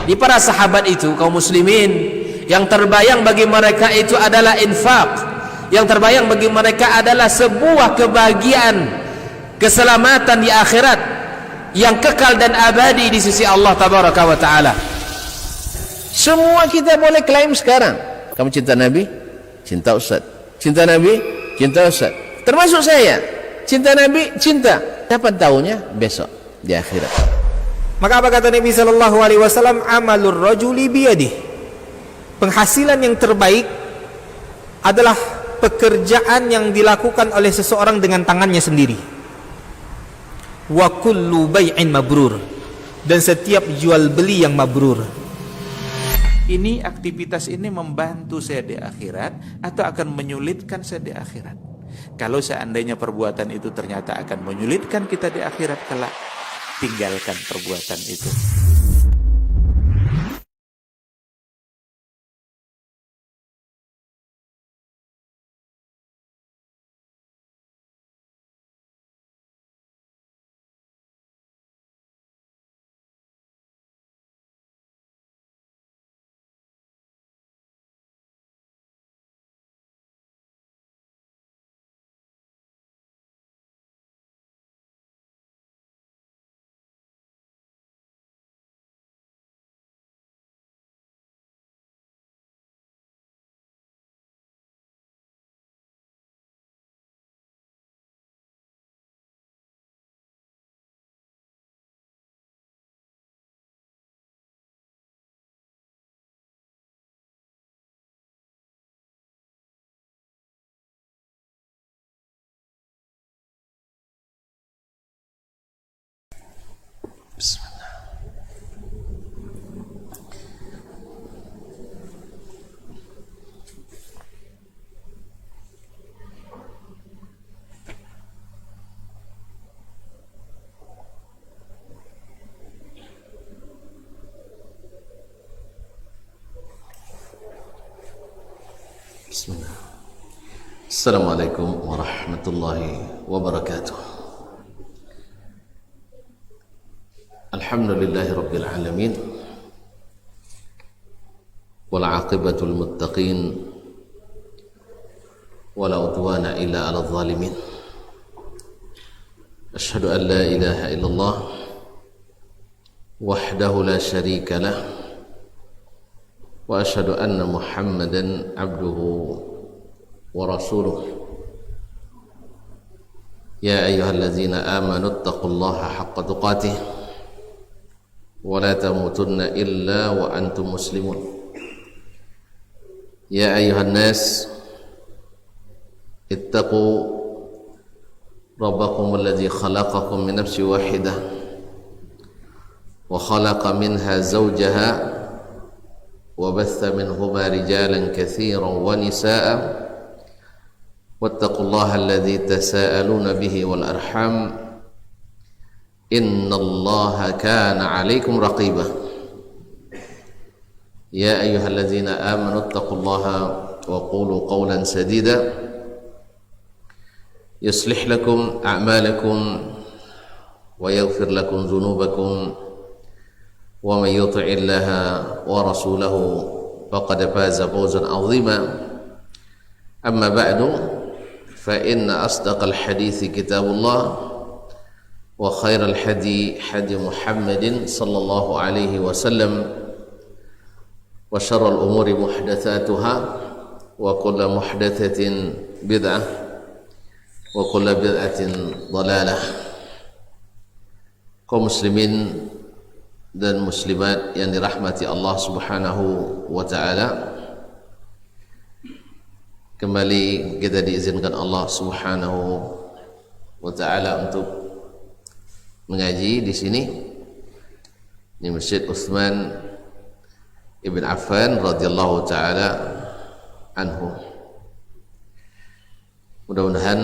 Di para sahabat itu, kaum muslimin, yang terbayang bagi mereka itu adalah infak, yang terbayang bagi mereka adalah sebuah kebahagiaan, keselamatan di akhirat yang kekal dan abadi di sisi Allah tabaraka wa taala. Semua kita boleh klaim sekarang, kamu cinta Nabi, cinta Ustaz. Cinta Nabi, cinta Ustaz. Termasuk saya, cinta Nabi, cinta. Kapan tahunya? Besok di akhirat. Maka apa kata Nabi sallallahu alaihi wasallam? Amalur rajuli biyadih. Penghasilan yang terbaik adalah pekerjaan yang dilakukan oleh seseorang dengan tangannya sendiri. Wa kullu bai'in mabrur, dan setiap jual beli yang mabrur. Ini aktivitas ini membantu saya di akhirat atau akan menyulitkan saya di akhirat? Kalau seandainya perbuatan itu ternyata akan menyulitkan kita di akhirat kelak, tinggalkan perbuatan itu. Bismillah. Bismillah. Assalamualaikum warahmatullahi wabarakatuh. Alhamdulillahi rabbil alamin, wal aqibatul muttaqin, wala udwana illa ala zalimin. Ashhadu an la ilaha illallah wahdahu la syarika lah, wa ashhadu anna Muhammadan abduhu wa rasuluh. Ya ayyuhallazina amanu taqullaha haqqa tuqatih wa la tamutunna illa wa antum muslimun. Ya ayyuhan nas ittaqu rabbakum alladhi khalaqakum min nafsin wahidah wa khalaqa minha zawjaha wa batha minhuma rijalan katsiran wa nisaa'a wattaqullaha alladhi tasaaluna bihi wal arham innallaha kana 'alaikum raqiba. Ya ayyuhalladzina amanu taqullaha wa qulu qawlan sadida yuslih lakum a'malakum wa yaghfir lakum dhunubakum wa man yuti'illaha wa rasulahu faqad faza fawzan 'azima. Amma ba'du, fa inna asdaqal hadithi kitabullah wa khairal hadi hadi Muhammadin sallallahu alaihi wasallam wa syarrul umuri muhdatsatuha wa kullu muhdatsatin bid'ah wa kullu bid'atin dhalalah. Kaum muslimin dan muslimat yang dirahmati Allah Subhanahu wa taala, kembali kita diizinkan Allah Subhanahu wa taala untuk mengaji di sini di Masjid Utsman Ibn Affan radhiyallahu taala anhu. Mudah-mudahan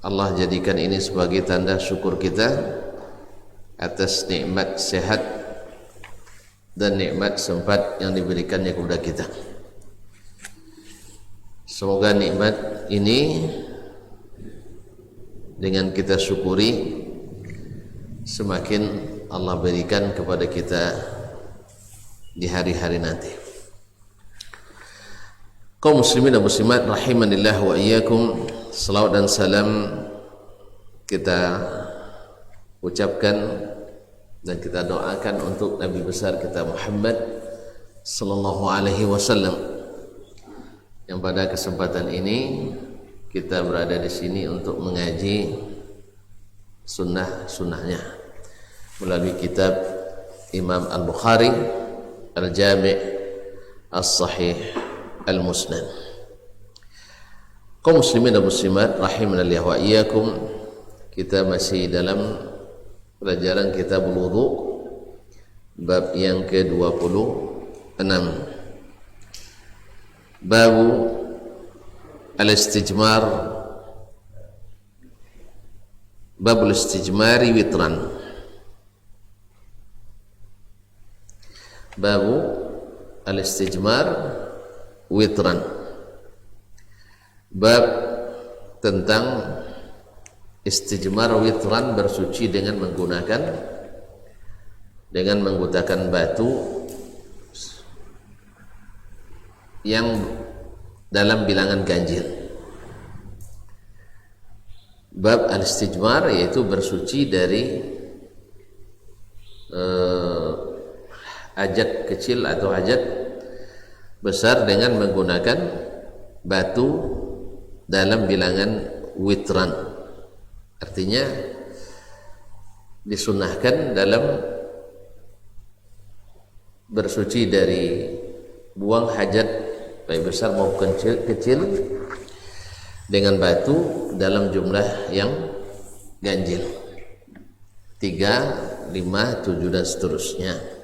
Allah jadikan ini sebagai tanda syukur kita atas nikmat sehat dan nikmat sempat yang diberikannya kepada kita. Semoga nikmat ini dengan kita syukuri semakin Allah berikan kepada kita di hari-hari nanti. Kaum muslimin dan muslimat rahimanillah wa iyyakum, salawat dan salam kita ucapkan dan kita doakan untuk Nabi besar kita Muhammad sallallahu alaihi wasallam, yang pada kesempatan ini kita berada di sini untuk mengaji sunnah-sunnahnya melalui kitab Imam Al-Bukhari Al-Jami' As-Sahih Al-Musnad. Kaum muslimin dan muslimat rahimanallah wa iyyakum, kita masih dalam pelajaran kitab wudu bab yang ke-26, bab al-istijmar, bab al-istijmari witran. Babu al-istijmar witran, bab tentang istijmar witran, bersuci dengan menggunakan batu yang dalam bilangan ganjil. Bab al-istijmar yaitu bersuci dari hajat kecil atau hajat besar dengan menggunakan batu dalam bilangan witran. Artinya disunahkan dalam bersuci dari buang hajat baik besar maupun kecil dengan batu dalam jumlah yang ganjil 3, 5, 7 dan seterusnya.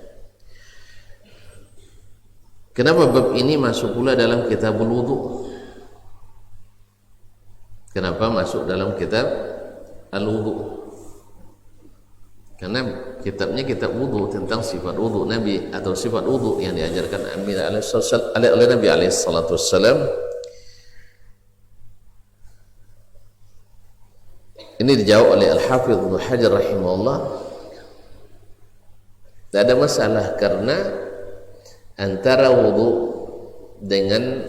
Kenapa bab ini masuk pula dalam kitabul wudu? Kenapa masuk dalam kitab al-wudu? Karena kitabnya kitab wudu, tentang sifat wudu Nabi atau sifat wudu yang diajarkan oleh Nabi alaihi salatu wassalam. Ini dijawab oleh Al-Hafidh Ibnu Hajar rahimahullah. Tidak ada masalah karena antara wudu dengan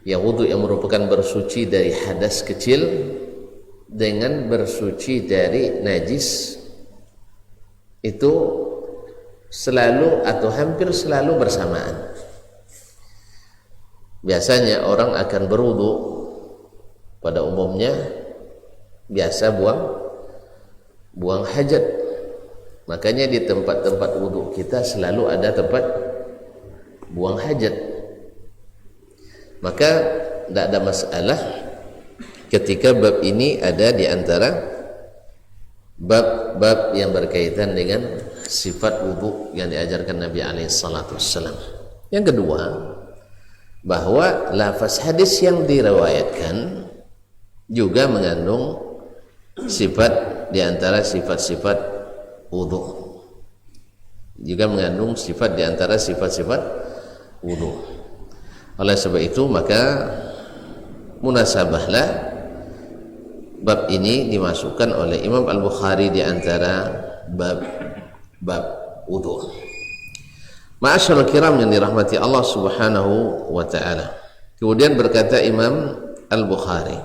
wudu yang merupakan bersuci dari hadas kecil dengan bersuci dari najis itu selalu atau hampir selalu bersamaan. Biasanya orang akan berwudu pada umumnya biasa buang hajat. Makanya di tempat-tempat wudu kita selalu ada tempat buang hajat. Maka tidak ada masalah ketika bab ini ada di antara bab-bab yang berkaitan dengan sifat wudu yang diajarkan Nabi alaihi salatu wassalam. Yang kedua, bahwa lafaz hadis yang diriwayatkan juga mengandung sifat di antara sifat-sifat wudu, juga mengandung sifat di antara sifat-sifat wudu. Oleh sebab itu maka munasabahlah bab ini dimasukkan oleh Imam Al-Bukhari di antara bab wudu. Ma'asyiral kiram yang dirahmati Allah Subhanahu wa taala. Kemudian berkata Imam Al-Bukhari,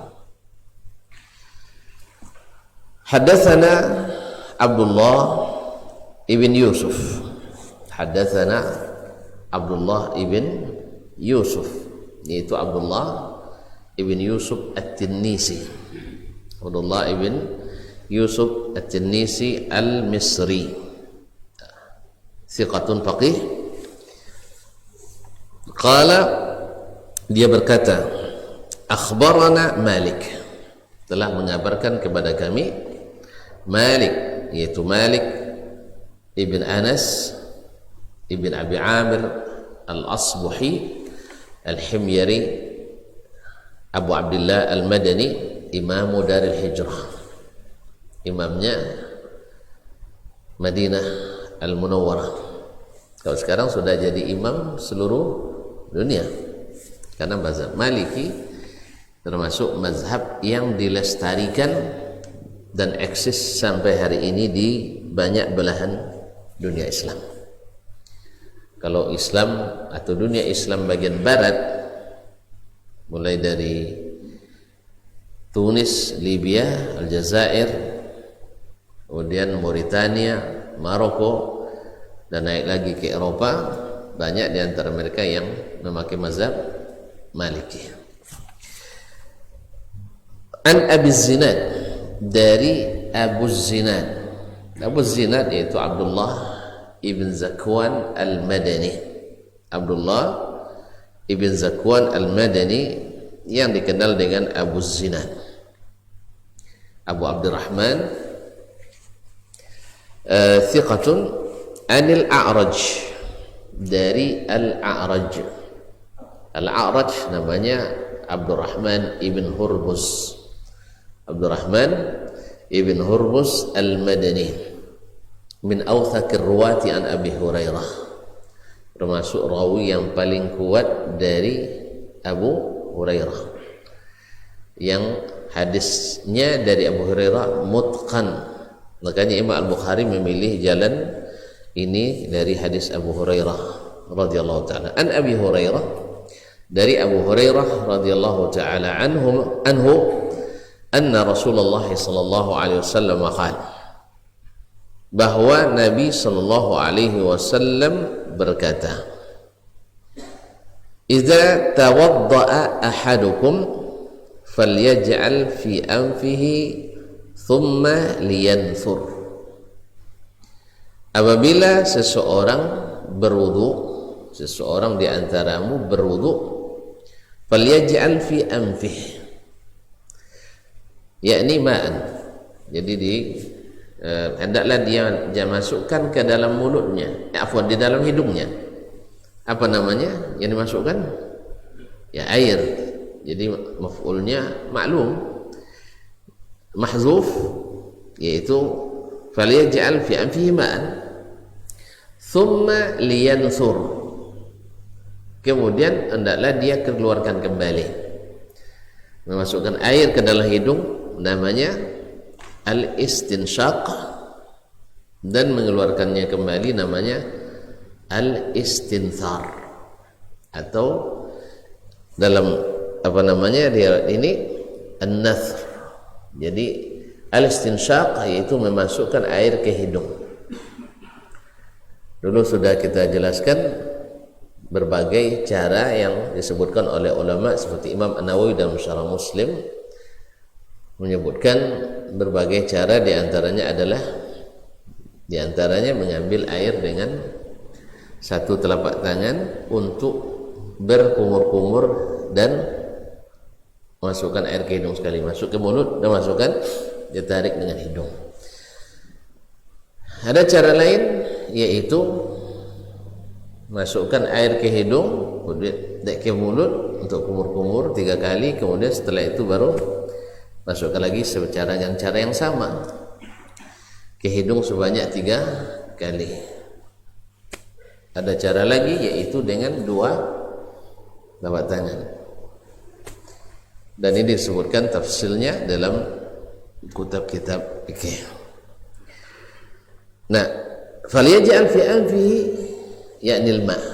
Haddatsana Abdullah ibn Yusuf. Haddatsana Abdullah ibn Yusuf, yaitu Abdullah ibn Yusuf At-Tinnisi. Abdullah ibn Yusuf At-Tinnisi Al-Misri, thiqatun faqih. Qala, dia berkata, akhbarana Malik, telah mengabarkan kepada kami Malik, yaitu Malik ibn Anas ibn Abi Amir Al-Asbuhi Al-Himyari Abu Abdullah Al-Madani, Imamu Daril Hijrah, imamnya Madinah Al-Munawwarah. Kalau sekarang sudah jadi imam seluruh dunia, karena mazhab Maliki termasuk mazhab yang dilestarikan dan eksis sampai hari ini di banyak belahan dunia Islam. Kalau Islam atau dunia Islam bagian barat, mulai dari Tunis, Libya, Aljazair, kemudian Mauritania, Maroko, dan naik lagi ke Eropa, banyak di antara mereka yang memakai mazhab Maliki. An Abi Zinad, dari Abu Zinad. Abu Zinad yaitu Abdullah ibn Zakwan al-Madani. Abdullah ibn Zakwan al-Madani yang dikenal dengan Abu Zinad. Abu Abdurrahman, thiqatun anil A'raj, dari Al-A'raj. Al-A'raj namanya Abdurrahman ibn Hurmuz. Abdurrahman ibn Hurmuz al-Madani, min awthaqir ruwati an Abi Hurairah, termasuk rawi yang paling kuat dari Abu Hurairah, yang hadisnya dari Abu Hurairah mutqan. Makanya Imam Al-Bukhari memilih jalan ini dari hadis Abu Hurairah radhiyallahu taala. An Abi Hurairah, dari Abu Hurairah radhiyallahu taala anhu anna Rasulullah sallallahu alaihi wasallam qala, bahwa Nabi sallallahu alaihi wasallam berkata, idza tawadda'a ahadukum falyaj'al fi anfihi thumma liyanthur. Apabila seseorang berwudu, seseorang di antaramu berwudu, falyaj'al fi anfihi, yakni ma'an, jadi hendaklah dia masukkan ke dalam mulutnya, afwan, di dalam hidungnya. Apa namanya yang dimasukkan? Ya, air. Jadi maf'ulnya maklum, mahzuf, yaitu falyaj'al fi anfihi ma'an thumma liyanthur, kemudian hendaklah dia keluarkan kembali, memasukkan air ke dalam hidung, namanya al-istinsyaq, dan mengeluarkannya kembali namanya al-istinthar, atau dalam apa namanya dia ini an-nathr. Jadi al-istinsyaq yaitu memasukkan air ke hidung. Dulu sudah kita jelaskan berbagai cara yang disebutkan oleh ulama seperti Imam An-Nawawi dalam Syarah Muslim menyebutkan berbagai cara, diantaranya mengambil air dengan satu telapak tangan untuk berkumur-kumur dan masukkan air ke hidung sekali, masuk ke mulut dan masukkan, ditarik dengan hidung. Ada cara lain, yaitu masukkan air ke hidung, kemudian ke mulut untuk kumur-kumur 3 kali, kemudian setelah itu baru masukkan lagi secara yang sama ke hidung sebanyak 3 kali. Ada cara lagi, yaitu dengan 2 telapak tangan, dan ini disebutkan tafsilnya dalam kitab-kitab fikih. Nah, falyaj'al fi anfihi yakni al-ma',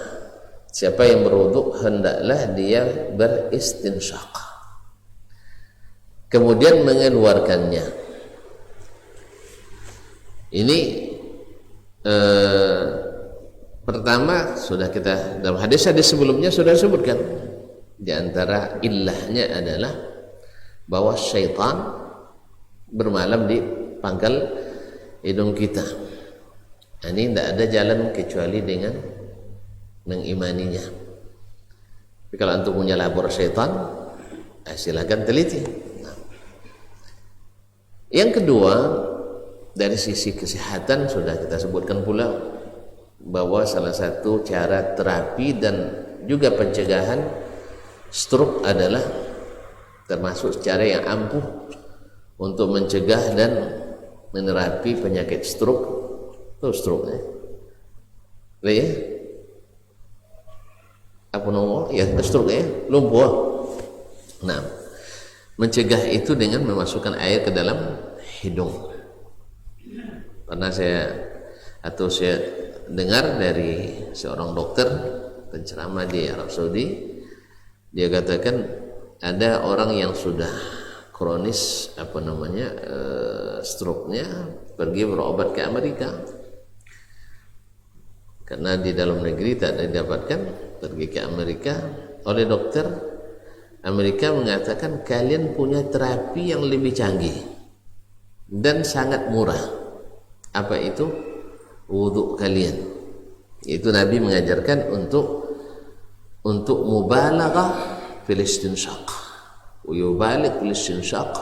siapa yang berwudu hendaklah dia beristinsyaq, kemudian mengeluarkannya. Ini pertama sudah kita dalam hadis-hadis sebelumnya sudah sebutkan, di antara illahnya adalah bahwa syaitan bermalam di pangkal hidung kita. Ini tidak ada jalan kecuali dengan mengimaninya. Tapi kalau antum punya labor syaitan, silakan teliti. Yang kedua, dari sisi kesehatan sudah kita sebutkan pula bahwa salah satu cara terapi dan juga pencegahan stroke adalah termasuk cara yang ampuh untuk mencegah dan menerapi penyakit stroke. Itu stroke ya? Apa nama? Ya, stroke ya, lumpuh. Nah, mencegah itu dengan memasukkan air ke dalam hidung. Pernah saya dengar dari seorang dokter penceramah di Arab Saudi, dia katakan ada orang yang sudah kronis stroke-nya pergi berobat ke Amerika karena di dalam negeri tak didapatkan, pergi ke Amerika. Oleh dokter Amerika mengatakan kalian punya terapi yang lebih canggih dan sangat murah. Apa itu? Wudhu kalian. Itu Nabi mengajarkan untuk mubalaghah fil istinshaq. Yubaligh fil istinshaq,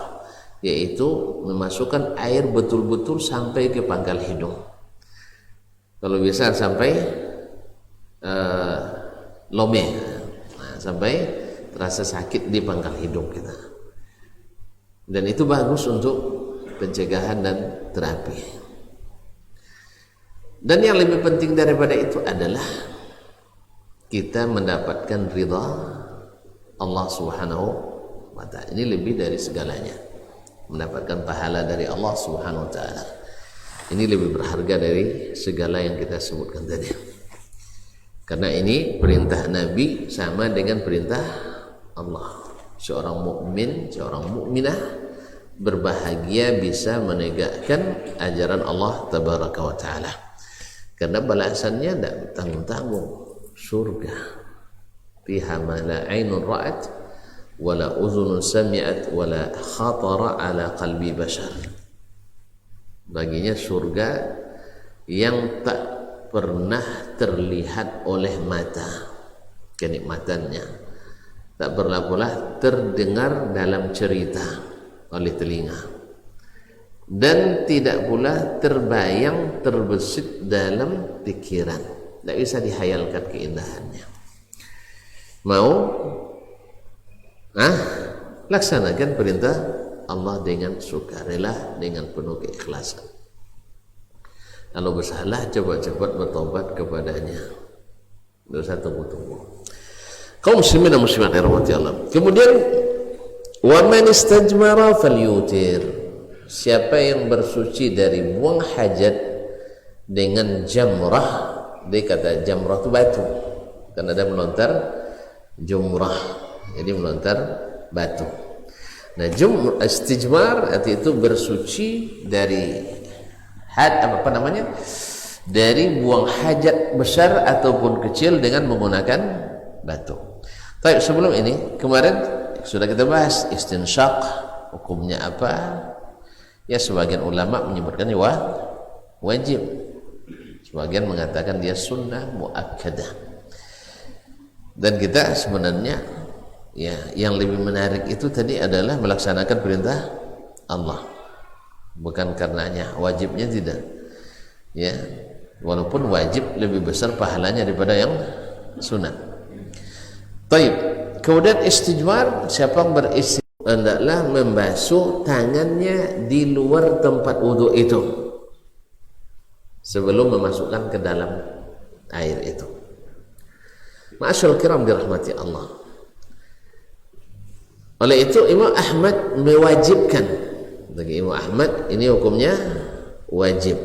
yaitu memasukkan air betul-betul sampai ke pangkal hidung. Kalau bisa sampai lome, sampai terasa sakit di pangkal hidung kita. Dan itu bagus untuk pencegahan dan terapi. Dan yang lebih penting daripada itu adalah kita mendapatkan ridha Allah Subhanahu wa ta'ala. Ini lebih dari segalanya. Mendapatkan pahala dari Allah Subhanahu wa ta'ala. Ini lebih berharga dari segala yang kita sebutkan tadi. Karena ini perintah Nabi sama dengan perintah Allah. Seorang mukmin, seorang mukminah berbahagia bisa menegakkan ajaran Allah Tabaraka wa ta'ala. Karena balasannya tidak tanggung-tanggung, surga. Fiha ma la 'ainun ra'at wa la udhunun sami'at wa la khatara 'ala qalbi bashar. Baginya surga yang tak pernah terlihat oleh mata kenikmatannya, tak pernah pula terdengar dalam cerita oleh telinga, dan tidak pula terbayang, terbesit dalam pikiran. Tidak bisa dihayalkan keindahannya. Mau? Laksanakan perintah Allah dengan sukarela, dengan penuh keikhlasan. Kalau bersalah, cepat-cepat bertobat kepadanya. Tidak usah tunggu-tunggu. Kaum muslimin dan muslimat yang dirahmati Allah. Kemudian, wa man istajmara falyutir. Siapa yang bersuci dari buang hajat dengan jamrah, dia kata jamrah itu batu, karena ada melontar jumrah, jadi melontar batu. Nah, istijmar arti itu bersuci dari dari buang hajat besar ataupun kecil dengan menggunakan batu. Tapi sebelum ini kemarin sudah kita bahas istinshaq, hukumnya apa? Ya, sebagian ulama menyebutkannya wajib, sebagian mengatakan dia sunnah muakkadah. Dan kita sebenarnya ya yang lebih menarik itu tadi adalah melaksanakan perintah Allah, bukan karenanya wajibnya, tidak ya, walaupun wajib lebih besar pahalanya daripada yang sunat. Taib. Kemudian istijmar, siapa yang beristijmar hendaklah membasuh tangannya di luar tempat wudhu itu sebelum memasukkan ke dalam air itu. Ma'asyarul kiram dirahmati Allah. Oleh itu Imam Ahmad mewajibkan, bagi Imam Ahmad ini hukumnya wajib.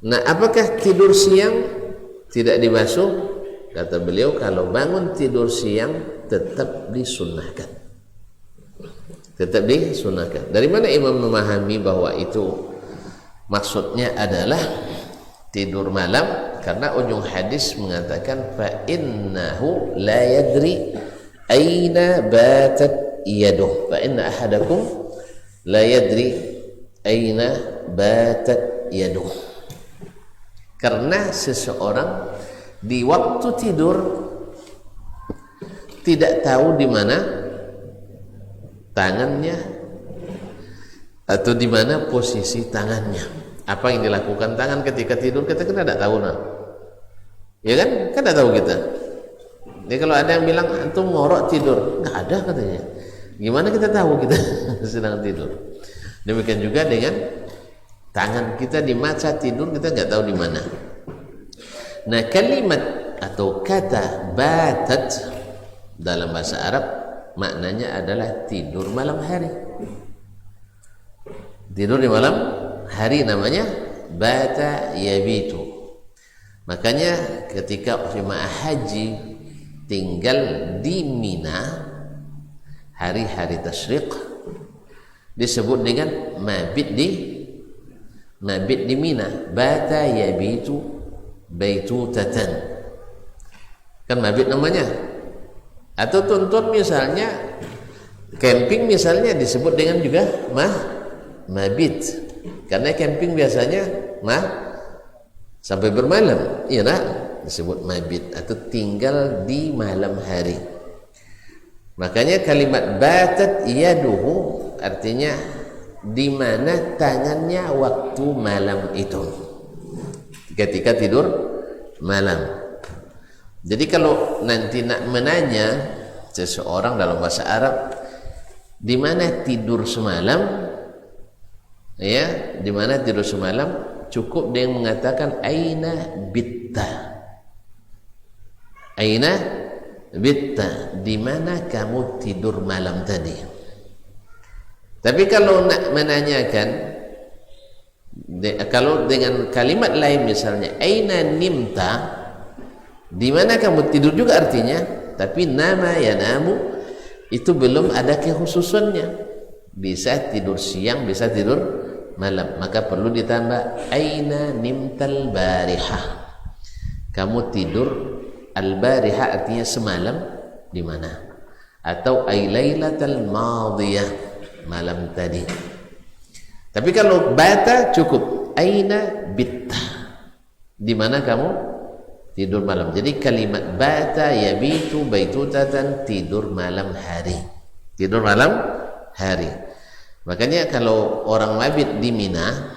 Nah, apakah tidur siang tidak dibasuh? Kata beliau, kalau bangun tidur siang tetap disunnahkan. Tetap disunahkan. Dari mana Imam memahami bahwa itu maksudnya adalah tidur malam? Karena ujung hadis mengatakan fa innahu la yadri aina batat yaduh, fa inna ahadakum la yadri aina batat yaduh. Karena seseorang di waktu tidur tidak tahu di mana tangannya atau di mana posisi tangannya. Apa yang dilakukan tangan ketika tidur kita kan tidak tahu, nah. Ya kan? Kan tidak tahu kita. Jadi kalau ada yang bilang antum ngorok tidur, nggak ada katanya. Gimana kita tahu kita sedang tidur? Demikian juga dengan tangan kita di masa tidur, kita nggak tahu di mana. Nah, kalimat atau kata batat dalam bahasa Arab maknanya adalah tidur malam hari. Tidur di malam hari namanya bata yabitu. Makanya ketika jemaah haji tinggal di Mina hari-hari tasyrik disebut dengan mabit di Mina, bata yabitu baitutatan, kan mabit namanya. Atau tuntut misalnya camping misalnya disebut dengan juga mabit, karena camping biasanya sampai bermalam, iya nak, disebut mabit atau tinggal di malam hari. Makanya kalimat batat yaduhu artinya di mana tangannya waktu malam itu, ketika tidur malam. Jadi kalau nanti nak menanya seseorang dalam bahasa Arab di mana tidur semalam, ya, di mana tidur semalam, cukup dia mengatakan aina bitta, aina bitta, di mana kamu tidur malam tadi. Tapi kalau nak menanyakan, kalau dengan kalimat lain misalnya aina nimta, di mana kamu tidur juga artinya, tapi nama yanamu itu belum ada kekhususannya, bisa tidur siang, bisa tidur malam, maka perlu ditambah aina nimtal barihah, kamu tidur al-barihah artinya semalam di mana, atau ay lailatal madiyah, malam tadi. Tapi kalau bata cukup aina bitta, di mana kamu tidur malam. Jadi kalimat bata yabitu baitutatan, tidur malam hari, tidur malam hari. Makanya kalau orang mabit di Mina,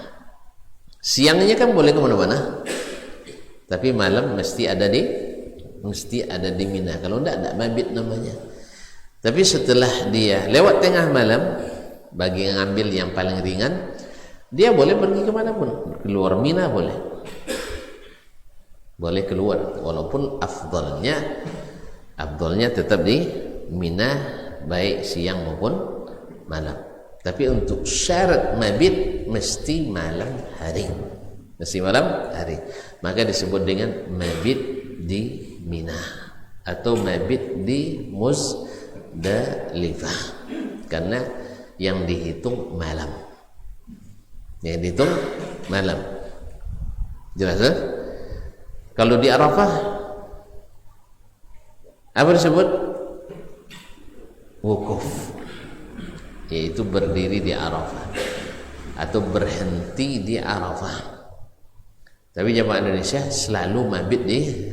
siangnya kan boleh kemana-mana, tapi malam mesti ada di Mina. Kalau tidak mabit namanya. Tapi setelah dia lewat tengah malam, bagi yang ambil yang paling ringan, dia boleh pergi kemanapun, keluar Mina boleh keluar, walaupun afdalnya tetap di Mina, baik siang maupun malam. Tapi untuk syarat mabit mesti malam hari, maka disebut dengan mabit di Mina atau mabit di Muzdalifah, karena yang dihitung malam, jelas kan? Kalau di Arafah apa disebut? Wukuf, yaitu berdiri di Arafah atau berhenti di Arafah. Tapi jemaah Indonesia selalu mabit di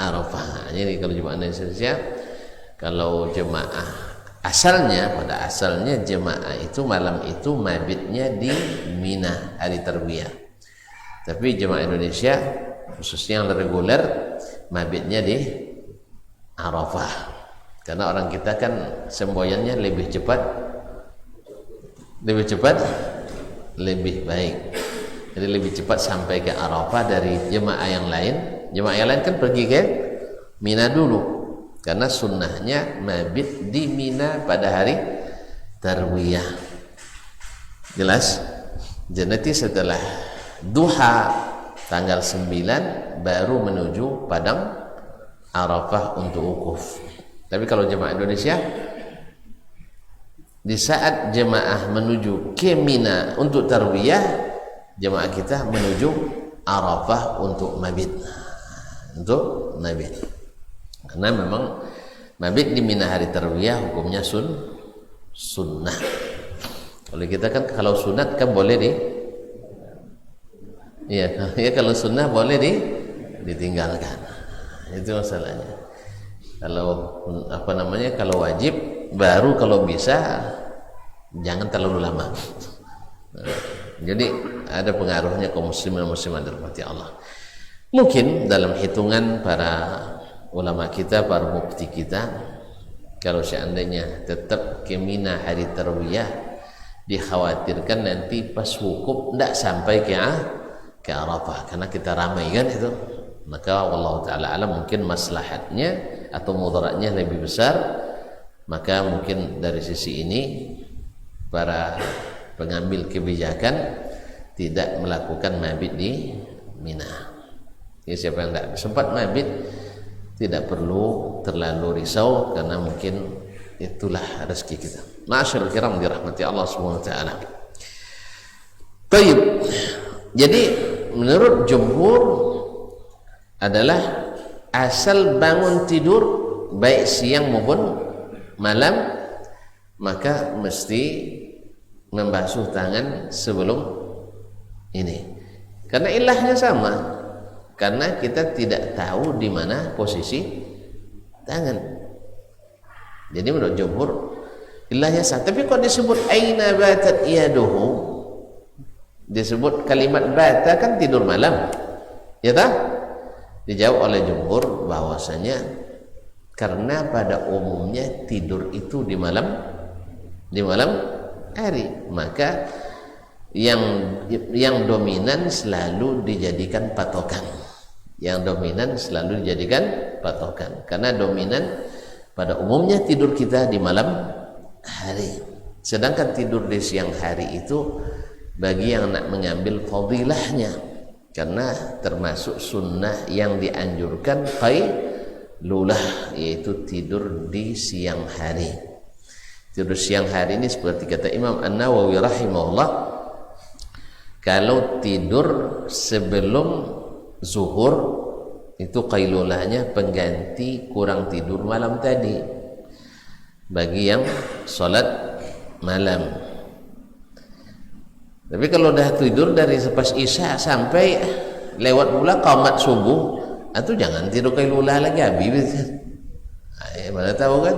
Arafah. Jadi kalau jemaah Indonesia, kalau jemaah asalnya, pada asalnya jemaah itu malam itu mabitnya di Mina hari Tarwiyah. Tapi jemaah Indonesia khususnya yang reguler mabitnya di Arafah. Karena orang kita kan semboyannya lebih cepat, lebih baik. Jadi lebih cepat sampai ke Arafah dari jemaah yang lain. Jemaah yang lain kan pergi ke Mina dulu, karena sunnahnya mabit di Mina pada hari Tarwiyah. Jelas? Jadi setelah duha tanggal 9 baru menuju padang Arafah untuk wukuf. Tapi kalau jemaah Indonesia, di saat jemaah menuju ke Mina untuk Tarwiyah, jemaah kita menuju Arafah untuk mabit. Karena memang mabit di Mina hari Tarwiyah hukumnya sunnah. Kalau kita kan kalau sunat kan boleh kalau sunnah boleh ditinggalkan. Itu masalahnya. Kalau kalau wajib baru, kalau bisa jangan terlalu lama. Jadi ada pengaruhnya kaum muslimin dan muslimat dirahmati Allah. Mungkin dalam hitungan para ulama kita, para mufti kita, kalau seandainya tetap ke Mina hari Tarwiyah, dikhawatirkan nanti pas wukuf tidak sampai ke Arafah, karena kita ramai kan itu. Maka wallahu taala alam, mungkin maslahatnya atau mudaratnya lebih besar. Maka mungkin dari sisi ini para pengambil kebijakan tidak melakukan mabit di Mina. Ya, siapa yang tidak sempat mabit tidak perlu terlalu risau karena mungkin itulah rezeki kita. Ma'asyiral kiram dirahmati Allah Subhanahu wa taala. Baik. Jadi menurut jumhur adalah asal bangun tidur baik siang maupun malam maka mesti membasuh tangan sebelum ini. Karena ilahnya sama. Karena kita tidak tahu di mana posisi tangan. Jadi menurut jumhur ilahnya sama. Tapi kok disebut aina batat yaduhu, disebut kalimat bata kan tidur malam, ya tak? Dijawab oleh jumhur bahwasanya karena pada umumnya tidur itu di malam hari, maka yang dominan selalu dijadikan patokan. Yang dominan selalu dijadikan patokan karena dominan pada umumnya tidur kita di malam hari. Sedangkan tidur di siang hari itu bagi yang nak mengambil fadilahnya, karena termasuk sunnah yang dianjurkan qailulah, yaitu tidur di siang hari. Tidur siang hari ini seperti kata Imam An-Nawawi rahimahullah, kalau tidur sebelum zuhur itu qailulahnya pengganti kurang tidur malam tadi bagi yang sholat malam. Tapi kalau dah tidur dari pas isya sampai lewat pula qamat subuh, itu jangan tidur qailulah lagi habis. Mana tahu kan?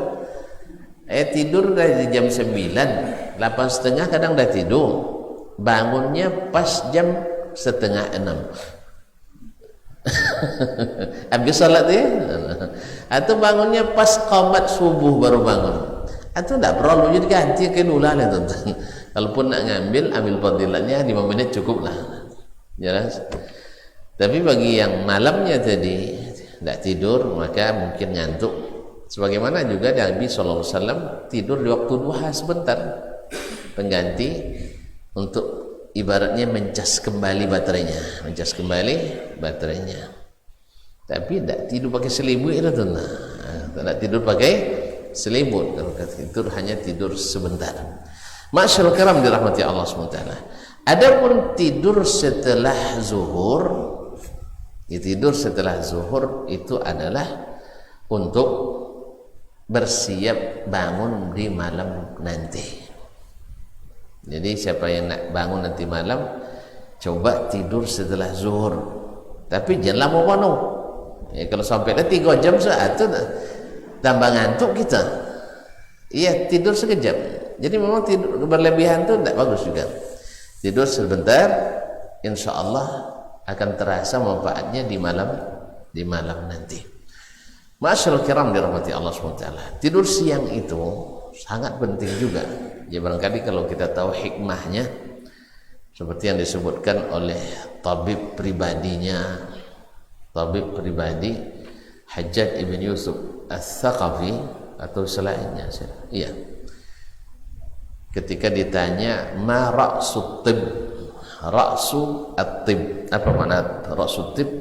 Tidur dari jam 9, 8:30 kadang dah tidur. Bangunnya pas jam 5:30. Habis salat ya. Atau bangunnya pas qamat subuh baru bangun. Atau tidak perlu jadi ganti qailulah lah tuan. Kalaupun nak ngambil, ambil fadilatnya 5 menit cukup lah. Jelas. Tapi bagi yang malamnya tadi tidak tidur, maka mungkin ngantuk. Sebagaimana juga Nabi SAW tidur di waktu duha sebentar, pengganti untuk ibaratnya mencas kembali baterainya, Tapi tidak tidur pakai selimut itu tuh. Tidak tidur pakai selimut. Kalau tidur hanya tidur sebentar. Ma'asyiral kiram dirahmati Allah SWT. Adapun tidur setelah zuhur, tidur setelah zuhur itu adalah untuk bersiap bangun di malam nanti. Jadi siapa yang nak bangun nanti malam, coba tidur setelah zuhur. Tapi jangan lama-lama. Kalau sampai 3 jam saat itu tambah ngantuk kita. Iya, tidur sekejap. Jadi memang tidur berlebihan itu tidak bagus juga. Tidur sebentar, insya Allah akan terasa manfaatnya di malam nanti. Ma'asyiral kiram dirahmati Allah SWT. Tidur siang itu sangat penting juga. Ya barangkali kalau kita tahu hikmahnya, seperti yang disebutkan oleh tabib pribadi Hajjaj ibn Yusuf Al-Thaqafi atau selainnya. Iya. Ketika ditanya ma ra'sut tib, ra'su at-tib, apa makna ra'sut tib?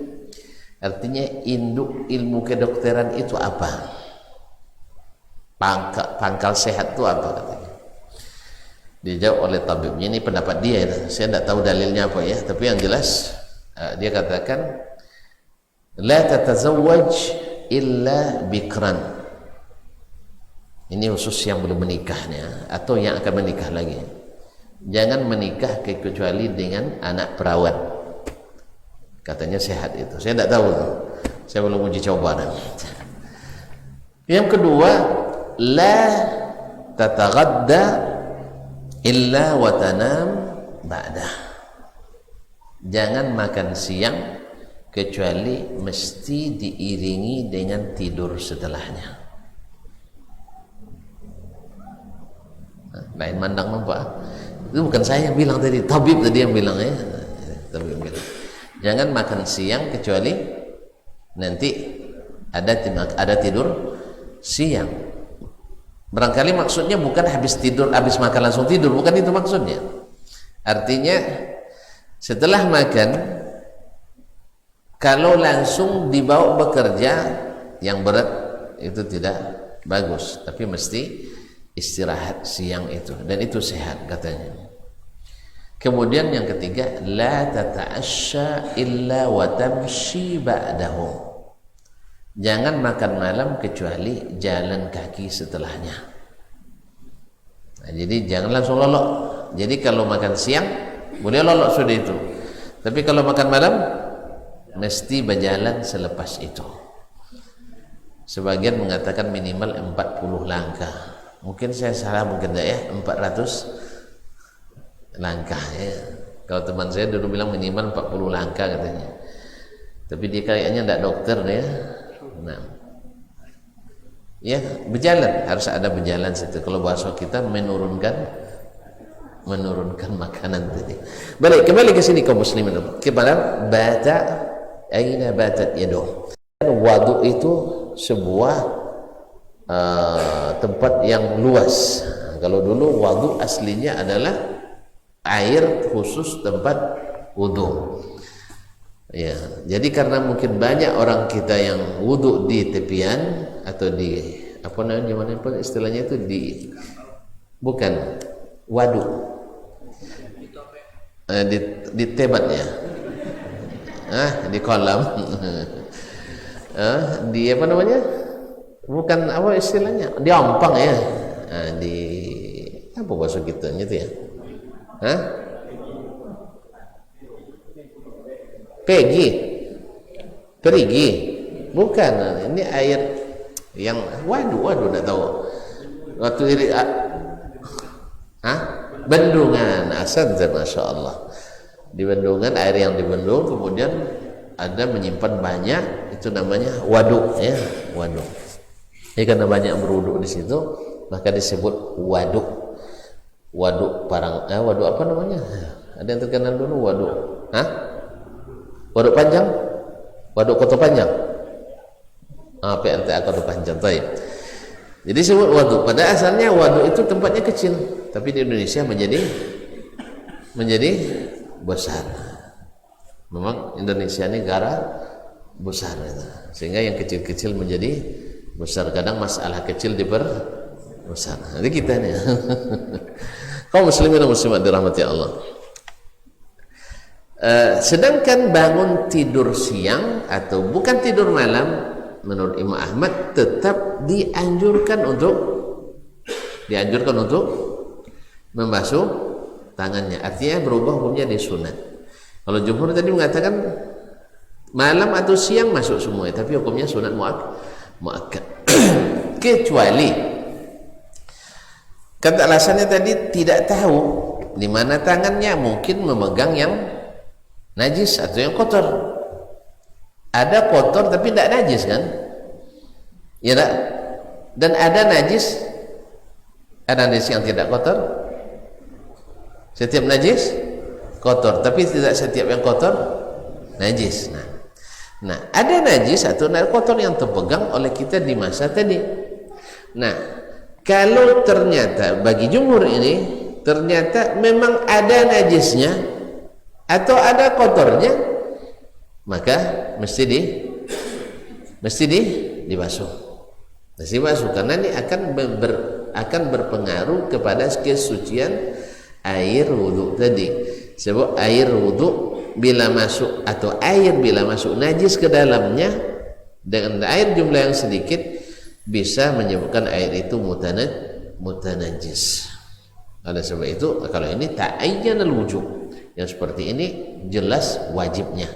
Artinya induk ilmu kedokteran itu apa? Pangkal sehat itu apa katanya? Dijawab oleh tabibnya, ini pendapat dia, saya tidak tahu dalilnya apa ya, tapi yang jelas dia katakan la tatazawwaj illa bikran. Ini khusus yang belum menikahnya atau yang akan menikah lagi. Jangan menikah kecuali dengan anak perawat. Katanya sehat itu. Saya tidak tahu. Saya belum uji coba. Yang kedua, la tataghadda illa wa tanam ba'dah. Jangan makan siang kecuali mesti diiringi dengan tidur setelahnya. Lain mandang nampak. Itu bukan saya yang bilang tadi, tabib tadi yang bilang ya. Tabib bilang. Jangan makan siang kecuali nanti ada tidur siang. Barangkali maksudnya bukan habis tidur, habis makan langsung tidur, bukan itu maksudnya. Artinya Setelah makan, kalau langsung dibawa bekerja yang berat itu tidak bagus, tapi mesti istirahat siang itu, dan itu sehat katanya. Kemudian yang ketiga, la tata'asya illa wa tamshi ba'dahu. Jangan makan malam kecuali jalan kaki setelahnya. Nah, jadi jangan langsung lolok. Jadi kalau makan siang boleh lolok sudah itu. Tapi kalau makan malam mesti berjalan selepas itu. Sebagian mengatakan minimal 40 langkah. Mungkin saya salah, mungkin tidak ya, 400 langkah ya. Kalau teman saya dulu bilang minimal 40 langkah katanya. Tapi dia kayaknya tidak dokter ya. Nah, ya berjalan, harus ada berjalan situ. Kalau bahasa kita menurunkan makanan tadi. Balik kembali ke sini kaum muslimin, kepada bata aina batat yaduh. Wadu itu sebuah tempat yang luas. Kalau dulu wadu aslinya adalah air khusus tempat wudu. Ya, jadi karena mungkin banyak orang kita yang wudu di tepian atau di apa namanya, gimana pun istilahnya itu, di bukan waduk, di tebatnya, di kolam, di apa namanya, bukan apa istilahnya, di ompang ya, di apa bahasa kita gitu ya, perigi, bukan, ini air yang waduh tidak tahu waktu iri, bendungan, asal masya Allah, di bendungan, air yang dibendung kemudian ada menyimpan banyak, itu namanya waduk ya, waduk. Ini karena banyak berwuduk di situ maka disebut waduk. Waduk parang, waduk apa namanya? Ada yang terkenal dulu waduk, waduk panjang, waduk Kota Panjang, PLTA Kota Panjang. Baik. Jadi sebut waduk. Pada asalnya waduk itu tempatnya kecil, tapi di Indonesia menjadi besar. Memang Indonesia ini negara besar itu. Sehingga yang kecil-kecil menjadi besar. Kadang masalah kecil diperbesar. Nanti kita nih. Kaum muslimin dan muslimat dirahmati Allah. Sedangkan bangun tidur siang atau bukan tidur malam, menurut Imam Ahmad tetap dianjurkan untuk membasuh tangannya. Artinya berubah hukumnya di sunat. Kalau jumhur tadi mengatakan malam atau siang masuk semua, tapi hukumnya sunat muakkad. Kecuali kata alasannya tadi tidak tahu di mana tangannya, mungkin memegang yang najis atau yang kotor. Ada kotor tapi tidak najis kan? Ya tak? Dan ada najis yang tidak kotor. Setiap najis kotor, tapi tidak setiap yang kotor najis. Nah, ada najis atau kotor yang terpegang oleh kita di masa tadi. Nah, kalau ternyata bagi jumhur ini ternyata memang ada najisnya atau ada kotornya, maka mesti dibasuh. Mesti basuh karena ini akan berpengaruh kepada kesucian air wudu tadi. Sebab air wudu bila masuk atau air bila masuk najis ke dalamnya dengan air jumlah yang sedikit bisa menyebabkan air itu mutanajis. Oleh sebab itu kalau ini ta'ayyanal wujub, yang seperti ini jelas wajibnya.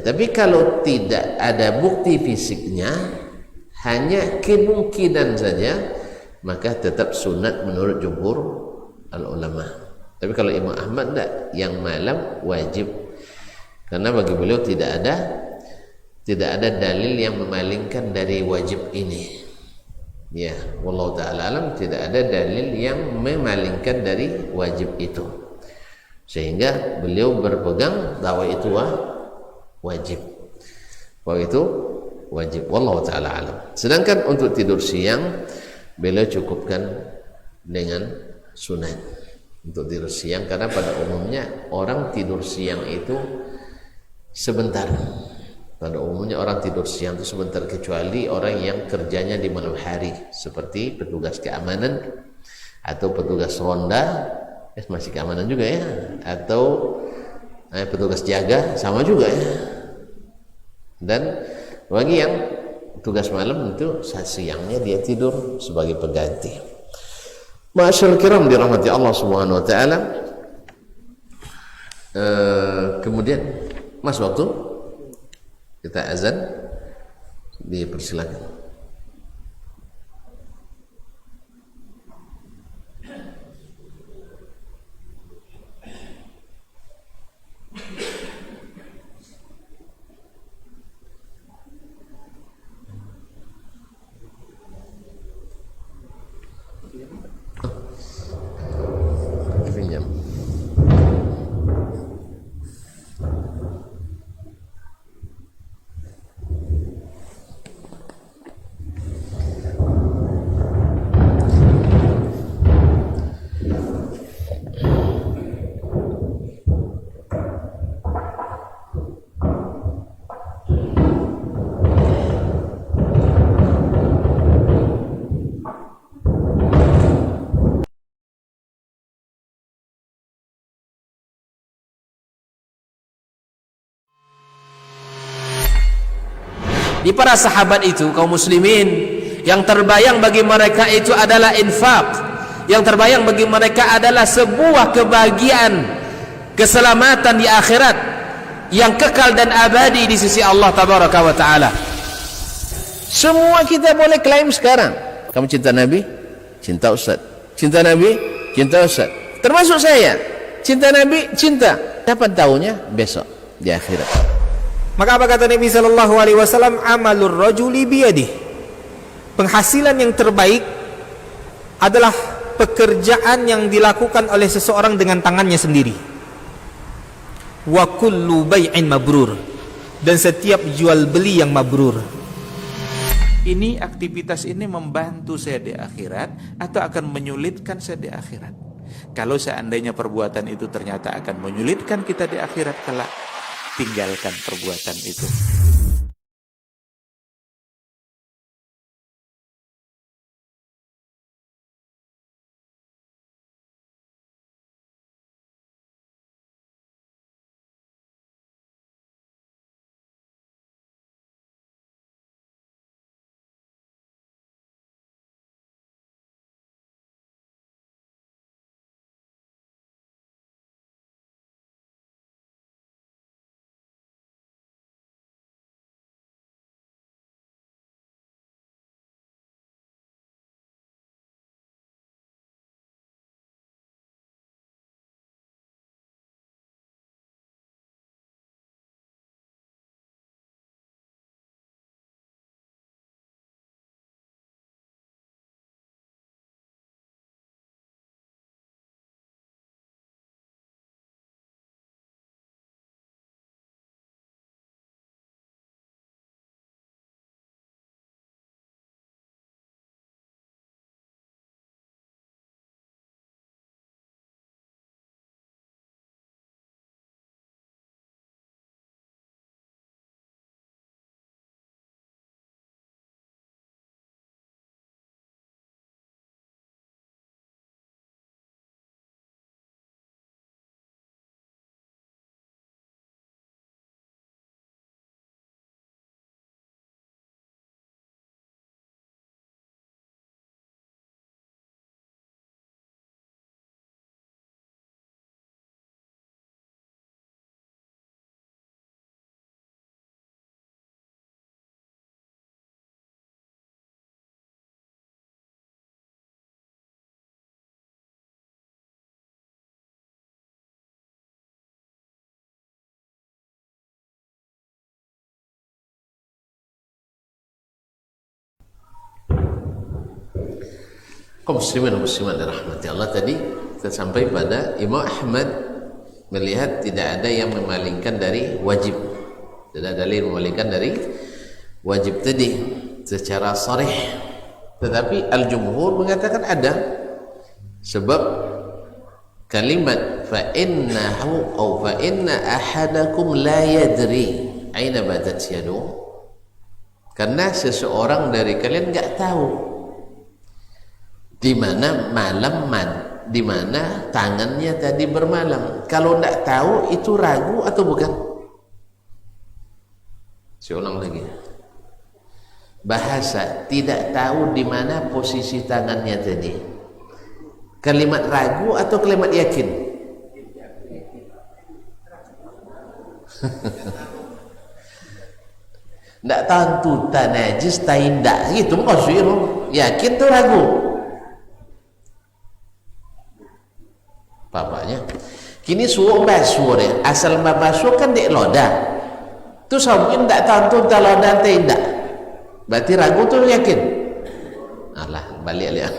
Tapi kalau tidak ada bukti fisiknya, hanya kemungkinan saja, maka tetap sunat menurut jumhur al-ulama. Tapi kalau Imam Ahmad tidak, yang malam wajib, karena bagi beliau tidak ada dalil yang memalingkan dari wajib ini. Ya, wallahu ta'ala alam, tidak ada dalil yang memalingkan dari wajib itu, sehingga beliau berpegang bahwa itu wajib. Wallahu ta'ala alam. Sedangkan untuk tidur siang beliau cukupkan dengan sunat. untuk tidur siang, karena pada umumnya orang tidur siang itu sebentar. Pada umumnya orang tidur siang itu sebentar, kecuali orang yang kerjanya di malam hari seperti petugas keamanan atau petugas ronda, masih keamanan juga ya, atau petugas jaga sama juga ya. Dan bagi yang tugas malam itu saat siangnya dia tidur sebagai pengganti. Ma'asyarul kiram dirahmati Allah Subhanahu wa taala. Kemudian Mas, waktu kita azan dipersilakan. Pinjam. Di para sahabat itu, kaum muslimin, yang terbayang bagi mereka itu adalah infak, yang terbayang bagi mereka adalah sebuah kebahagiaan, keselamatan di akhirat yang kekal dan abadi di sisi Allah tabaraka wa taala. Semua kita boleh klaim sekarang. Kamu cinta Nabi? Cinta Ustaz. Cinta Nabi? Cinta Ustaz. Termasuk saya. Cinta Nabi? Cinta. Kapan tahunya? Besok di akhirat. Maka apa kata Nabi sallallahu alaihi wasallam? Amalur rajuli biyadih. Penghasilan yang terbaik adalah pekerjaan yang dilakukan oleh seseorang dengan tangannya sendiri. Wa kullu bai'in mabrur. Dan setiap jual beli yang mabrur. Ini aktivitas ini membantu saya di akhirat atau akan menyulitkan saya di akhirat. Kalau seandainya perbuatan itu ternyata akan menyulitkan kita di akhirat kelak, tinggalkan perbuatan itu. Kaum muslimin dan muslimat dirahmati Allah, tadi kita sampai pada Imam Ahmad melihat tidak ada yang memalingkan dari wajib, tidak ada dalil memalingkan dari wajib tadi secara sharih. Tetapi al-jumhur mengatakan ada, sebab kalimat fa innahu au fa inna ahadakum la yadri aina batat yadu, karena seseorang dari kalian nggak tahu di mana di mana tangannya tadi bermalam. Kalau nggak tahu itu ragu atau bukan? Saya ulang lagi, bahasa tidak tahu di mana posisi tangannya tadi, kalimat ragu atau kalimat yakin? Nggak tentu tak najis tak indah gitu maksudnya, yakin tuh ragu. Bapaknya kini suruh basuh deh, asal basuh kan dek loda tu mungkin tak tentu tak loda tak indah, berarti ragu tuh yakin. Alah balik lihat.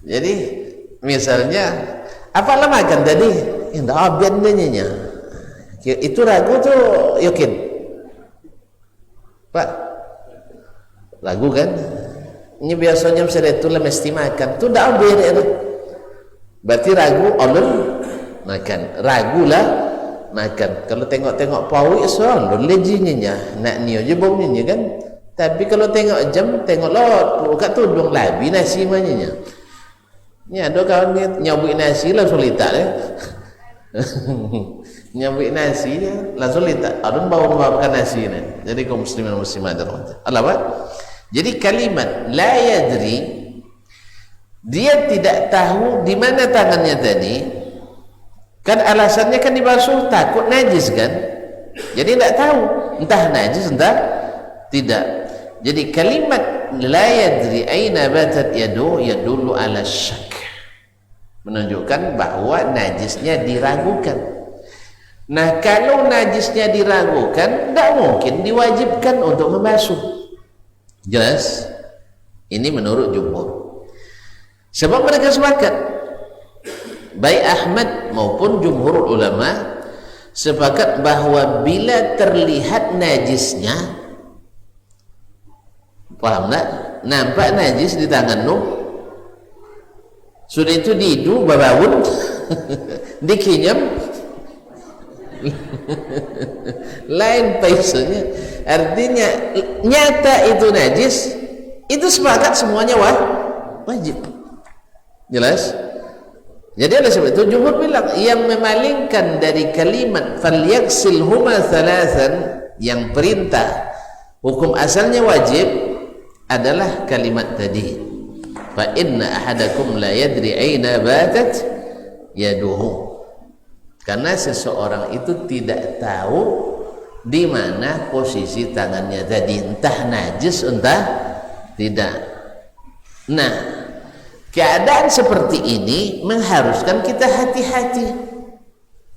Jadi misalnya apa lah makan tadi indah abian nya itu ragu tuh yakin Pak, ragu kan? Ini biasanya misalnya itu lah mesti makan tu dah abian itu, berarti ragu ulun makan, ragu lah makan. Kalau tengok-tengok pawi soal lejinya nak niyo je baunya kan. Tapi kalau tengok jam, tengok lot kat tudung labi nasi mananya. Ni ada kawan ni nyabui nasi lah solita deh. Nyabui nasi langsung solita. Adun bawa makan nasi ni. Jadi kaum muslimin muslimat Allah Pak. Jadi kalimat la yadri, dia tidak tahu di mana tangannya tadi. Kan alasannya kan dibasuh takut najis kan. Jadi tidak tahu entah najis entah tidak. Jadi kalimat la yadri aina batat yadu yadullu ala syak, menunjukkan bahwa najisnya diragukan. Nah kalau najisnya diragukan, tidak mungkin diwajibkan untuk membasuh. Jelas? Ini menurut jumhur. Sebab mereka sepakat, baik Ahmad maupun jumhur ulama sepakat bahwa bila terlihat najisnya, paham tak? Nampak najis di tangan nu, sudah itu didu babawun dikinyam lain paisanya, artinya nyata itu najis, itu sepakat semuanya wajib. Jelas? Jadi oleh sebab itu jumhur bilang yang memalingkan dari kalimat falyaksilhuma thalathan, yang perintah hukum asalnya wajib, adalah kalimat tadi fa inna ahadakum la yadri aina batat yaduhu, karena seseorang itu tidak tahu di mana posisi tangannya tadi, entah najis entah tidak. Nah keadaan seperti ini mengharuskan kita hati-hati,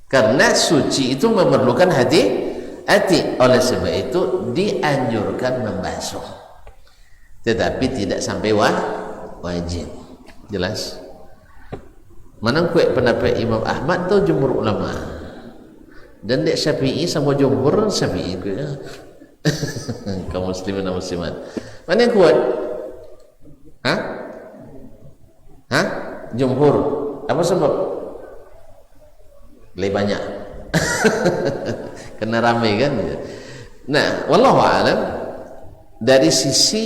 karena suci itu memerlukan hati-hati. Oleh sebab itu dianjurkan membasuh, tetapi tidak sampai wajib. Jelas? Mana kuat pendapat Imam Ahmad atau jumhur ulama? Dan dek Syafi'i sama jumhur Syafi'i ke? Kaum muslimin dan muslimat, mana yang kuat? Jumhur. Apa sebab? Lebih banyak. Kena ramai kan? Nah, wallahu a'lam, dari sisi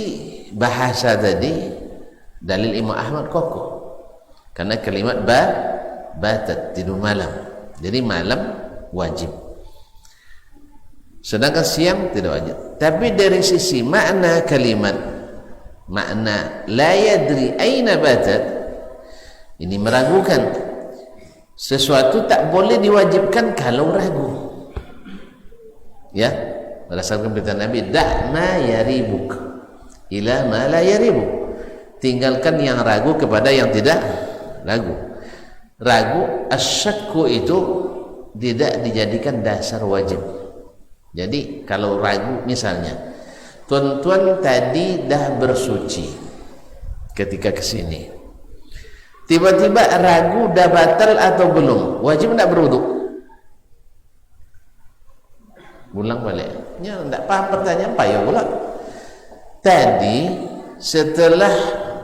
bahasa tadi dalil Imam Ahmad kokoh, karena kalimat batat tidur malam, jadi malam wajib, sedangkan siang tidak wajib. Tapi dari sisi makna kalimat, makna la yadri aina batat, ini meragukan. Sesuatu tak boleh diwajibkan kalau ragu, ya, berdasarkan perintah Nabi, da' ma yaribuk ila ma la yaribuk, tinggalkan yang ragu kepada yang tidak ragu. Ragu asyakku itu tidak dijadikan dasar wajib. Jadi kalau ragu, misalnya tuan-tuan tadi dah bersuci ketika kesini, tiba-tiba ragu dah batal atau belum, wajib tidak berwuduk? Ulang balik ya, tidak paham pertanyaan payah pula. Tadi setelah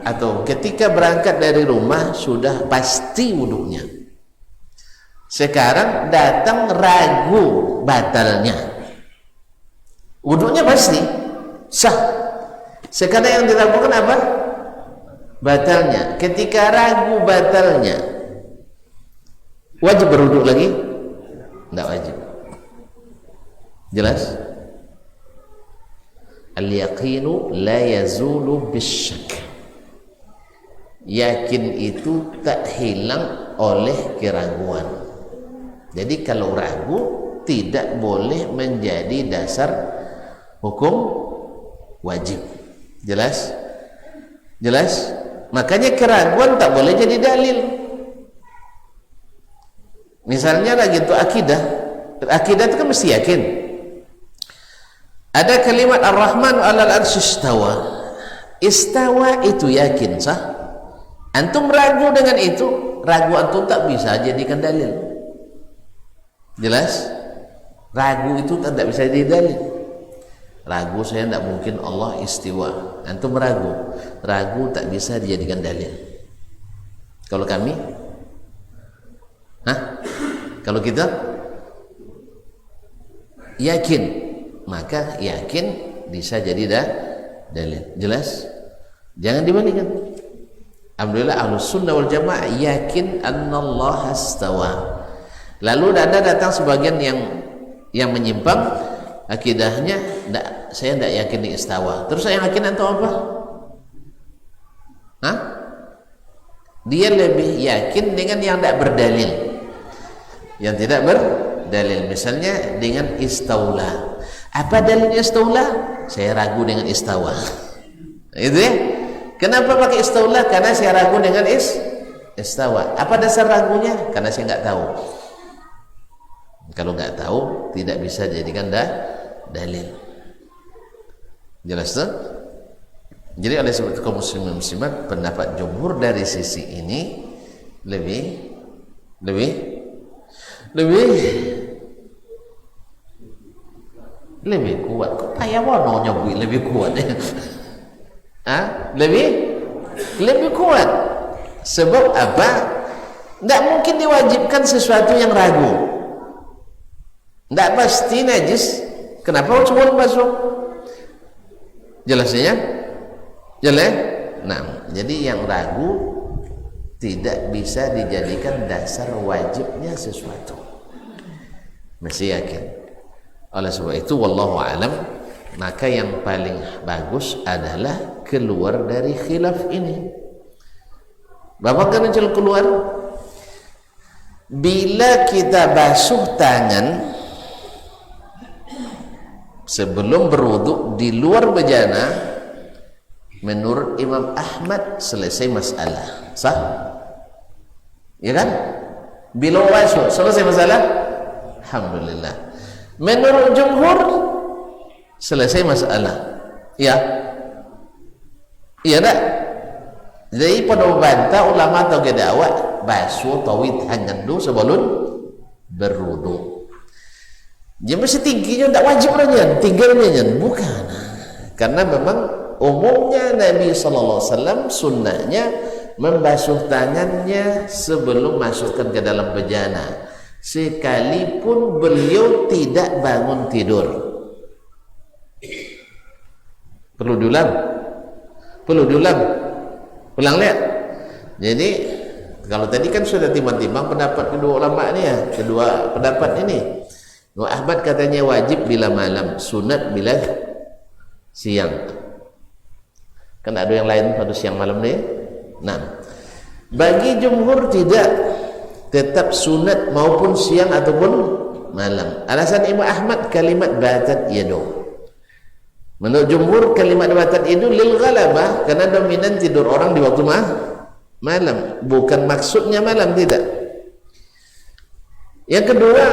atau ketika berangkat dari rumah sudah pasti wudunya. Sekarang datang ragu batalnya, wudunya pasti sah. Sekarang yang diragukan apa? Batalnya. Ketika ragu batalnya, wajib berwudu lagi? Tidak wajib. Jelas? Al-yaqinu la yazulu bisyak. Yakin itu tak hilang oleh keraguan. Jadi kalau ragu tidak boleh menjadi dasar hukum wajib. Jelas? Jelas? Makanya keraguan tak boleh jadi dalil. Misalnya lagi itu akidah. Akidah itu kan mesti yakin. Ada kalimat Ar-Rahman 'alal 'arsy istawa. Istawa itu yakin sah. Antum ragu dengan itu, ragu antum tak bisa jadikan dalil. Jelas? Ragu itu tak bisa jadi dalil. Ragu saya tidak mungkin Allah istiwa. Antum ragu, ragu tak bisa dijadikan dalil. Kalau kami, kalau kita yakin, maka yakin bisa jadi dalil. Jelas? Jangan dibalikan. Alhamdulillah Ahlus Sunnah wal Jamaah yakin annallaha istawa. Lalu ada datang sebagian yang menyimpang akidahnya, saya tidak yakin di istawa. Terus saya yakin antum apa? Dia lebih yakin dengan yang tidak berdalil, yang tidak berdalil. Misalnya dengan istaula. Apa dalilnya istaula? Saya ragu dengan istawa. Itu ya. Kenapa pakai istaula? Karena saya ragu dengan istawa. Apa dasar ragunya? Karena saya nggak tahu. Kalau nggak tahu, tidak bisa jadikan dalil. Jelas tuh? Jadi oleh sebab itu kaum muslimin muslimat, pendapat jumhur dari sisi ini lebih kuat. Kok payah wono nyebut lebih kuat? Lebih kuat. Sebab apa? Tidak mungkin diwajibkan sesuatu yang ragu. Tidak pasti najis. Kenapa cuma masuk? Jelasnya? Jelas? Nah, jadi yang ragu tidak bisa dijadikan dasar wajibnya sesuatu. Mesti yakin. Oleh sebab itu, wallahu alam, maka yang paling bagus adalah keluar dari khilaf ini. Bapak kan keluar. Bila kita basuh tangan sebelum berwudu di luar bejana, menurut Imam Ahmad selesai masalah. Sah? Ya kan? Bila basuh selesai masalah? Alhamdulillah. Menurut jumhur selesai masalah. Ya. Iya tak? Jadi pada membantah ulama atau kedawat basuh tawid hangan dulu sebelum berwudu. Dia mesti tingginya tidak wajib nanya, tinggalnya bukan. Karena memang umumnya Nabi SAW sunnahnya membasuh tangannya sebelum masukkan ke dalam bejana, sekalipun beliau tidak bangun tidur. Perlu diulang? Ulang lihat. Jadi kalau tadi kan sudah timbang-timbang pendapat kedua ulama ini ya, kedua pendapat ini. Imam Ahmad katanya wajib bila malam, sunat bila siang. Kan ada yang lain pada siang malam nih. Nah, bagi jumhur tidak, tetap sunat maupun siang ataupun malam. Alasan Imam Ahmad kalimat batat yadu. Menurut jumhur kalimat batat itu lil ghalabah, karena dominan tidur orang di waktu malam, bukan maksudnya malam, tidak. Yang kedua,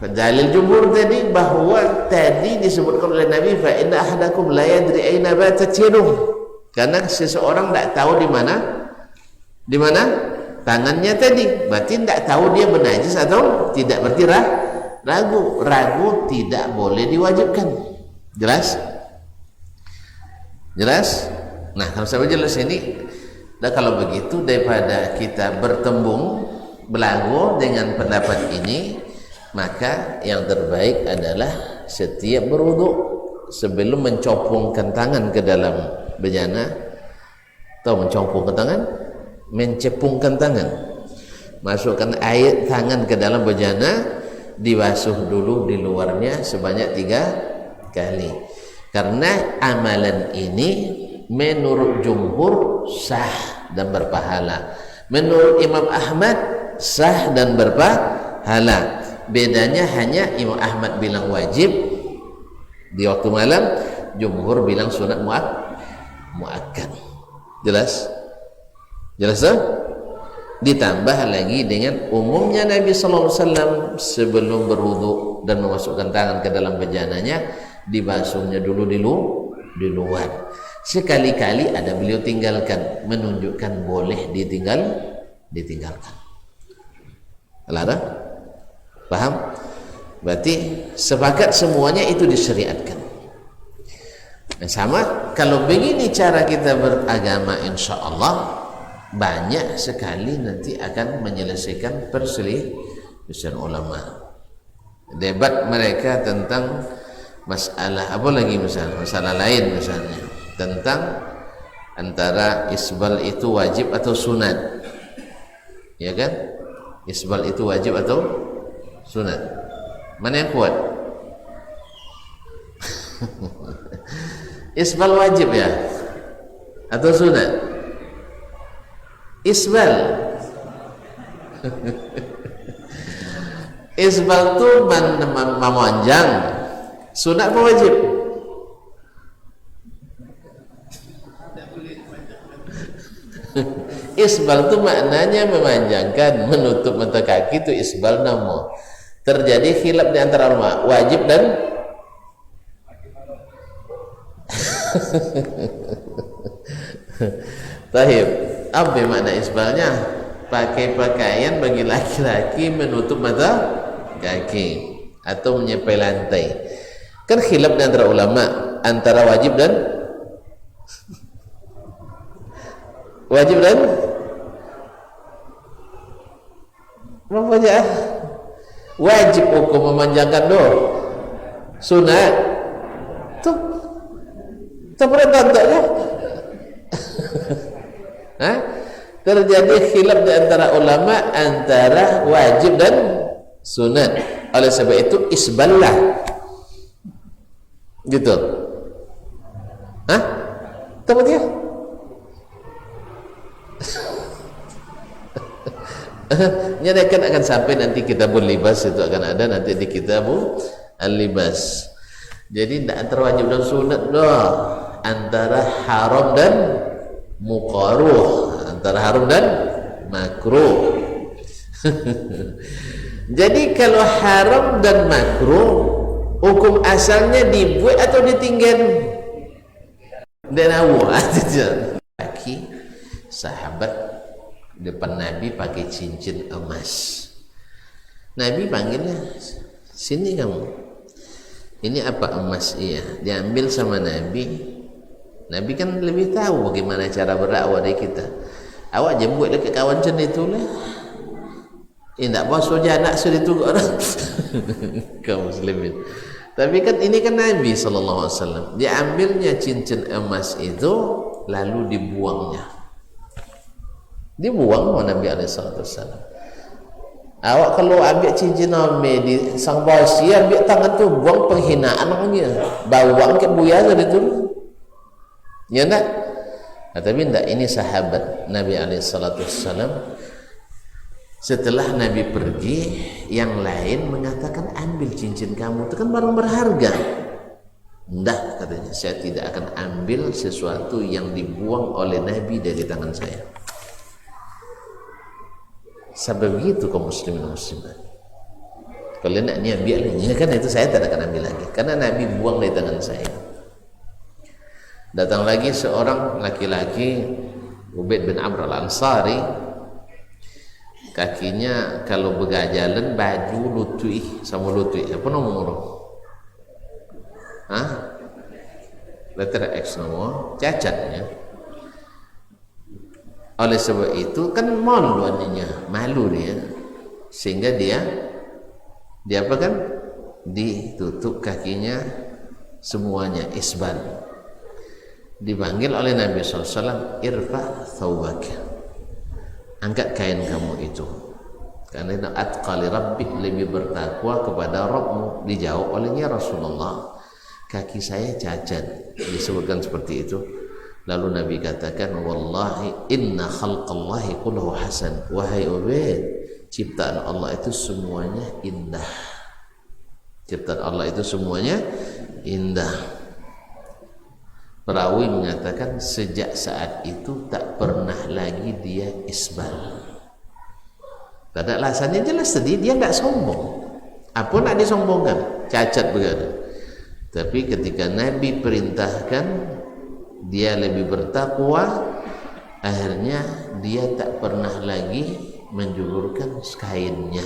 dalil jumhur tadi bahwa tadi disebutkan oleh Nabi fa inna ahadakum la yadri aina batat yaduh, karena seseorang tidak tahu di mana tangannya tadi, berarti tidak tahu dia bernajis atau tidak. Berarti ragu tidak boleh diwajibkan. Jelas? Nah, kalau saya jelas ini, dan kalau begitu daripada kita bertembung belagu dengan pendapat ini, maka yang terbaik adalah setiap berwudu sebelum mencopongkan tangan ke dalam bejana, atau mencopongkan tangan, mencepungkan tangan, masukkan air tangan ke dalam bejana, dibasuh dulu di luarnya sebanyak 3 kali. Karena amalan ini menurut jumhur sah dan berpahala, menurut Imam Ahmad sah dan berpahala. Bedanya hanya Imam Ahmad bilang wajib di waktu malam, jumhur bilang sunat muakkad. Jelas? Jelas tak? Ditambah lagi dengan umumnya Nabi sallallahu alaihi wasallam sebelum berwudu dan memasukkan tangan ke dalam bejananya, dibasuhnya dulu di luar. Sekali-kali ada beliau tinggalkan, menunjukkan boleh ditinggalkan. Ada? Paham? Berarti sepakat semuanya itu disyariatkan. Nah, sama kalau begini cara kita beragama, insya Allah banyak sekali nanti akan menyelesaikan perselisihan ulama. Debat mereka tentang masalah apa lagi, misalnya masalah lain, misalnya tentang antara isbal itu wajib atau sunat, ya kan? Isbal itu wajib atau sunat, mana yang kuat? Isbal wajib ya atau sunat? Isbal. Isbal itu memanjang, sunat apa wajib? Isbal itu maknanya memanjangkan, menutup mata kaki, itu isbal nama. Terjadi khilaf di antara ulama, wajib dan tahib. Apa makna isbalnya? Pakai pakaian bagi laki-laki menutup mata kaki atau menyepai lantai. Kan khilaf di antara ulama antara wajib dan apa aja? Wajib hukum memanjangkan doh, sunat tuh pernah tontonnya. Terjadi khilaf di antara ulama antara wajib dan sunat. Oleh sebab itu isballah, gitu. Tahu dia? Nyatakan akan sampai nanti kitabul libas, itu akan ada nanti di kitabul al-libas. Jadi tidak antara wajib dan sunat doh, antara haram dan mukaruh, antara haram dan makruh. Jadi kalau haram dan makruh, hukum asalnya dibuat atau ditinggal? Dan awal laki sahabat depan Nabi pakai cincin emas. Nabi panggilnya, sini kamu. Ini apa emas? Iya, diambil sama Nabi. Nabi kan lebih tahu bagaimana cara berdakwah dari kita. Awak jemput dekat kawan macam itu lah. Tidak bawa soja anak sudah itu orang. Kaum muslimin. Tapi kan ini kan Nabi SAW. Diambilnya cincin emas itu lalu dibuangnya. Dibuang oleh Nabi SAW. Awak kalau ambil cincin Nabi di sang bos, dia ambil tangan tu buang, penghinaan namanya. Bawang ke buaya tadi tu. Ya nak? Tapi tidak, ini sahabat Nabi SAW. Setelah Nabi pergi, yang lain mengatakan ambil cincin kamu, itu kan barang berharga. Tidak, katanya, saya tidak akan ambil sesuatu yang dibuang oleh Nabi dari tangan saya. Sebab begitu kaum muslimin dan muslimat. Kalau nak ni ambil lagi, kan itu saya tidak akan ambil lagi, karena Nabi buang dari tangan saya. Datang lagi seorang laki-laki, Ubaid bin Amr al-Ansari, kakinya kalau berjalan baju lutui sama lutui, apa nomor? Letter X nomor, cacatnya. Oleh sebab itu kan malu adanya, malu dia, sehingga dia apa kan, ditutup kakinya semuanya, isbal. Dipanggil oleh Nabi SAW, irfa thawbak, angkat kain kamu itu, karena itu atqali rabbik, lebih bertakwa kepada Rabbmu. Dijawab olehnya, Rasulullah, kaki saya cacat. Disebutkan seperti itu. Lalu Nabi katakan, wallahi inna khalqallahi kulluhu hasan, wahai Ubaid, ciptaan Allah itu semuanya indah. Ciptaan Allah itu semuanya indah. Perawi mengatakan sejak saat itu tak pernah lagi dia isbal. Tak ada alasannya, jelas tadi dia tidak sombong. Apa nak disombongkan? Cacat begitu. Tapi ketika Nabi perintahkan dia lebih bertakwa, akhirnya dia tak pernah lagi menjulurkan kainnya.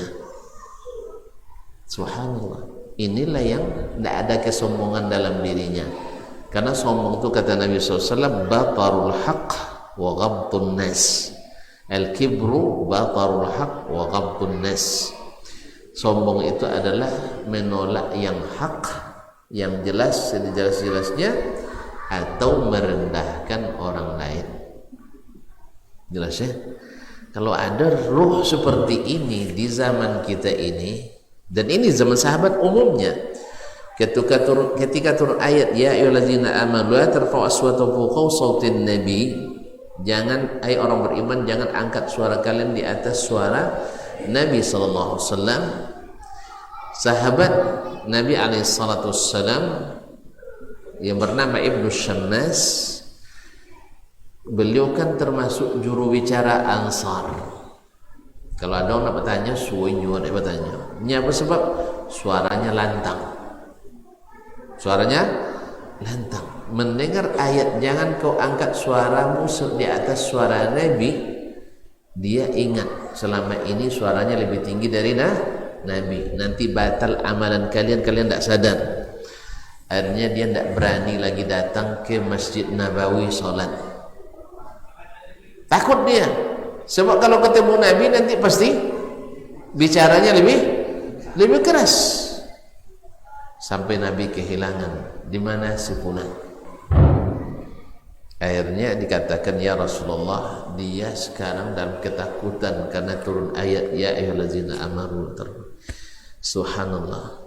Subhanallah. Inilah yang tidak ada kesombongan dalam dirinya. Karena sombong itu kata Nabi SAW, batarul haq wa ghabtun nas. Al-kibru batarul haq wa ghabtun nas. Sombong itu adalah menolak yang hak, yang jelas, sejelas-jelasnya, atau merendahkan orang lain. Jelas ya? Kalau ada ruh seperti ini di zaman kita ini, dan ini zaman sahabat umumnya, ketika turun ayat ya ayyuhallazina amanu la tarfa'u aswatakum fawqa sautin nabi, jangan, hai orang beriman, jangan angkat suara kalian di atas suara Nabi sallallahu alaihi wasallam. Sahabat Nabi alaihi salatu wasallam yang bernama Ibnu Syammas, beliau kan termasuk juru bicara Ansar. Kalau ada orang nak bertanya, suwinya nak bertanya. Ini apa sebab? Suaranya lantang. Suaranya lantang. Mendengar ayat jangan kau angkat suaramu di atas suara Nabi, dia ingat selama ini suaranya lebih tinggi dari Nabi. Nanti batal amalan kalian, kalian tidak sadar. Akhirnya dia tidak berani lagi datang ke Masjid Nabawi sholat. Takut dia, sebab kalau ketemu Nabi nanti pasti bicaranya lebih keras. Sampai Nabi kehilangan, di mana si fulan. Akhirnya dikatakan, ya Rasulullah, dia sekarang dalam ketakutan karena turun ayat ya ayyuhallazina amanu. Subhanallah.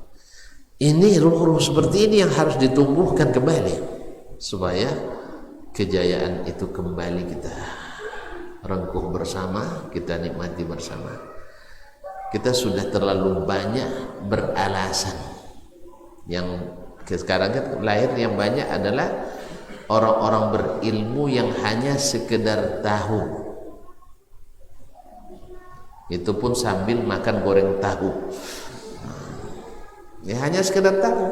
Ini ruh-ruh seperti ini yang harus ditumbuhkan kembali supaya kejayaan itu kembali kita rengkuh bersama, kita nikmati bersama. Kita sudah terlalu banyak beralasan. Yang sekarang kan lahir yang banyak adalah orang-orang berilmu yang hanya sekedar tahu. Itu pun sambil makan goreng tahu. Ya hanya sekedar tahu.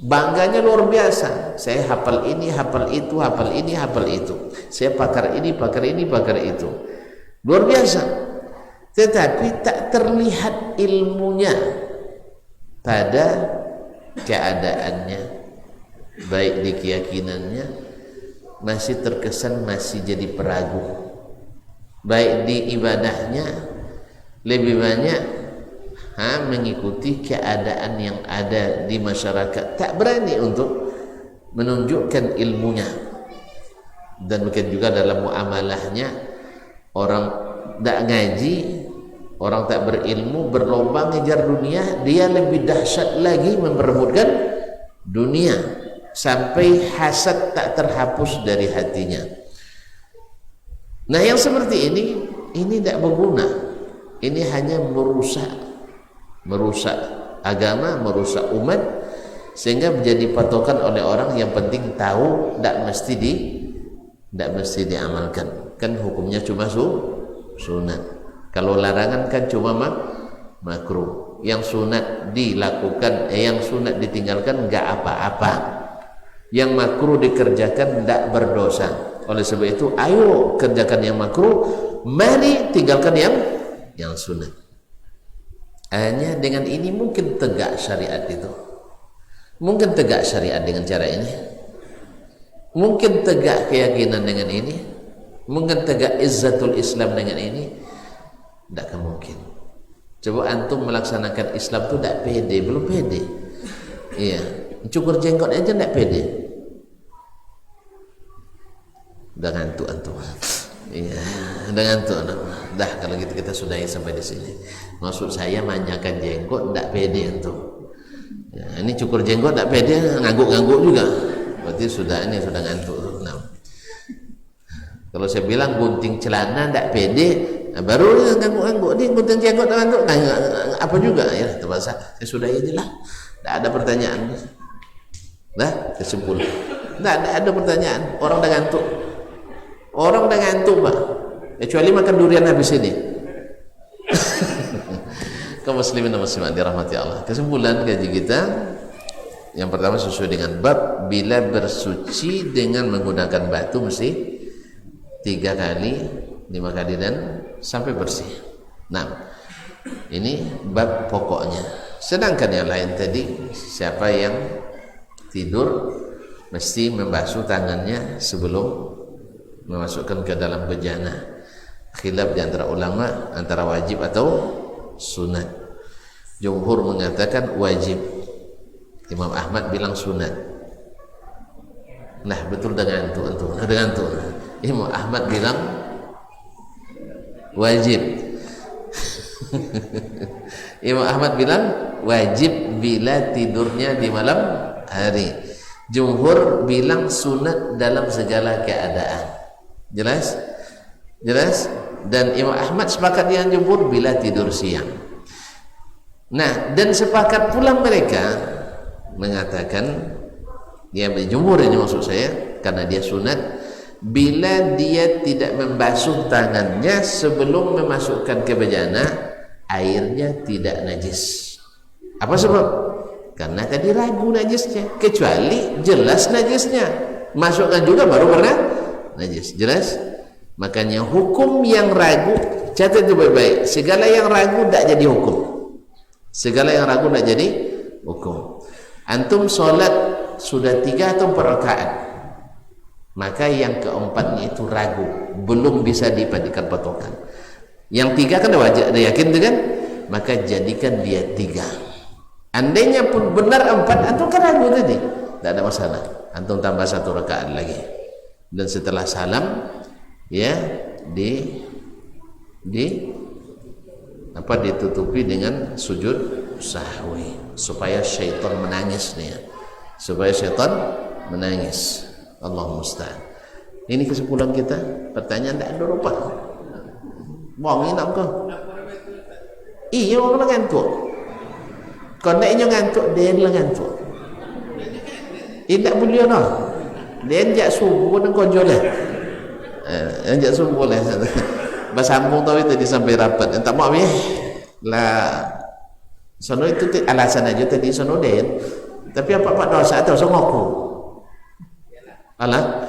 Bangganya luar biasa. Saya hafal ini, hafal itu, hafal ini, hafal itu. Saya pakar ini, pakar ini, pakar itu. Luar biasa. Tetapi tak terlihat ilmunya pada keadaannya, baik di keyakinannya, masih terkesan masih jadi peragu. Baik di ibadahnya, lebih banyak mengikuti keadaan yang ada di masyarakat, tak berani untuk menunjukkan ilmunya. Dan mungkin juga dalam muamalahnya, orang tak ngaji, orang tak berilmu, berlomba ngejar dunia, dia lebih dahsyat lagi memperebutkan dunia sampai hasad tak terhapus dari hatinya. Nah yang seperti ini tidak berguna. Ini hanya merusak agama, merusak umat, sehingga menjadi patokan oleh orang yang penting tahu, tidak mesti diamalkan. Kan hukumnya cuma sunat. Kalau larangan kan cuma makruh. Yang sunat dilakukan, yang sunat ditinggalkan enggak apa-apa. Yang makruh dikerjakan tidak berdosa. Oleh sebab itu, ayo kerjakan yang makruh, mari tinggalkan yang sunat. Hanya dengan ini mungkin tegak syariat itu. Mungkin tegak syariat dengan cara ini. Mungkin tegak keyakinan dengan ini. Mungkin tegak izzatul Islam dengan ini? Tidak akan mungkin. Coba antum melaksanakan Islam tu tidak pede, belum pede. Iya, cukur jenggot aja tidak pede. Udah ngantuk antum. Iya, udah ngantuk. Dah kalau gitu kita sudahi sampai di sini. Maksud saya manjakan jenggot tidak pede antum. Ya, ini cukur jenggot tidak pede, ngangguk-ngangguk juga. Berarti sudah ngantuk. Nah. Kalau saya bilang gunting celana tidak pede, nah, baru ngangguk-ngangguk. Ini gunting jenggot ngangguk, apa juga ya? Terpaksa saya sudah inilah. Tidak ada pertanyaan. Dah kesimpulan. Tidak ada pertanyaan. Orang dah ngantuk. Orang dah ngantuk, Pak. Kecuali makan durian habis ini. Kaum muslimin dan muslimat dirahmati Allah. Kesimpulan kaji kita yang pertama sesuai dengan bab, bila bersuci dengan menggunakan batu mesti 3 kali, 5 kali dan sampai bersih. Nah, ini bab pokoknya. Sedangkan yang lain tadi, siapa yang tidur mesti membasuh tangannya sebelum memasukkan ke dalam bejana. Khilaf di antara ulama antara wajib atau sunat. Jumhur mengatakan wajib. Imam Ahmad bilang sunat. Nah, betul dengan tu. Imam Ahmad bilang wajib. Imam Ahmad bilang wajib bila tidurnya di malam hari. Jumhur bilang sunat dalam segala keadaan. Jelas? Dan Imam Ahmad sepakat dengan jumhur bila tidur siang. Nah, dan sepakat pula mereka mengatakan, dia jumhur ini maksud saya, karena dia sunat, bila dia tidak membasuh tangannya sebelum memasukkan ke bejana, airnya tidak najis. Apa sebab? Karena tadi ragu najisnya, kecuali jelas najisnya, masukkan juga baru pernah najis. Jelas? Makanya hukum yang ragu, catat itu baik-baik, segala yang ragu tidak jadi hukum. Segala yang ragu tidak jadi hukum. Antum solat sudah 3 atau 4 rakaat, maka yang keempatnya itu ragu, belum bisa dipadikan patokan. Yang 3 kan wajib, ada yakin tu kan? Maka jadikan dia 3. Andainya pun benar 4, antum kan ragu tadi, tidak ada masalah. Antum tambah 1 rakaat lagi, dan setelah salam, ya ditutupi dengan sujud sahwi supaya syaitan menangis nih, supaya syaitan menangis. Allahumma musta'an. Ini kesimpulan kita. Pertanyaan tak ada rupa. Mau nak kau? Iya orang ngantuk. Kau nak ngantuk, dia ngantuk. Tidak boleh no. Dia jak subuh dan kau jualan. Jak subuh boleh. Bersambung tahu tadi sampai rapat. Tak mau ya. Lah sono itu alasan aja tadi sono den. Tapi apa dosa atau sono ngaku. Alah.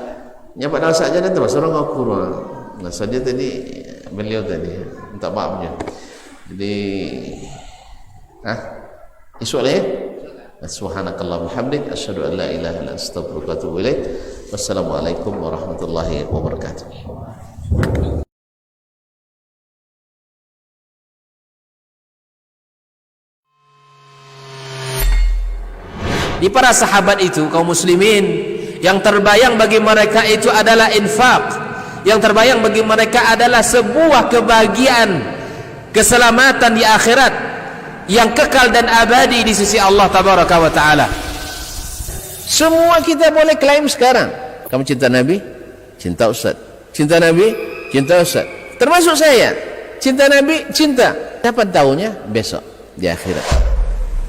Nyapak dosa aja dan terus sono ngaku. Nah, saja tadi beliau tadi minta maafnya. Jadi isu ya. Subhanakallah bihamdik asyhadu an la ilaha illa anta astaghfiruka wa atubu ilaik. Wassalamualaikum warahmatullahi wabarakatuh. Di para sahabat itu, kaum muslimin, yang terbayang bagi mereka itu adalah infak. Yang terbayang bagi mereka adalah sebuah kebahagiaan, keselamatan di akhirat yang kekal dan abadi di sisi Allah tabaraka wa taala. Semua kita boleh klaim sekarang. Kamu cinta Nabi? Cinta Ustaz. Cinta Nabi? Cinta Ustaz. Termasuk saya. Cinta Nabi? Cinta. Dapat tahunya besok di akhirat.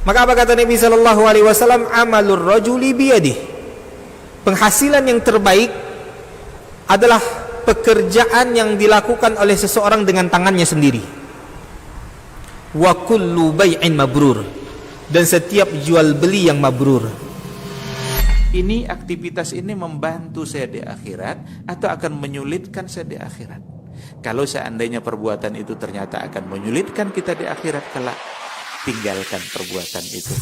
Maka apa kata Nabi sallallahu alaihi wasallam? Amalur rajuli biyadih. Penghasilan yang terbaik adalah pekerjaan yang dilakukan oleh seseorang dengan tangannya sendiri. Wa kullu bai'in mabrur. Dan setiap jual beli yang mabrur. Ini aktivitas ini membantu saya di akhirat atau akan menyulitkan saya di akhirat? Kalau seandainya perbuatan itu ternyata akan menyulitkan kita di akhirat kelak, tinggalkan perbuatan itu.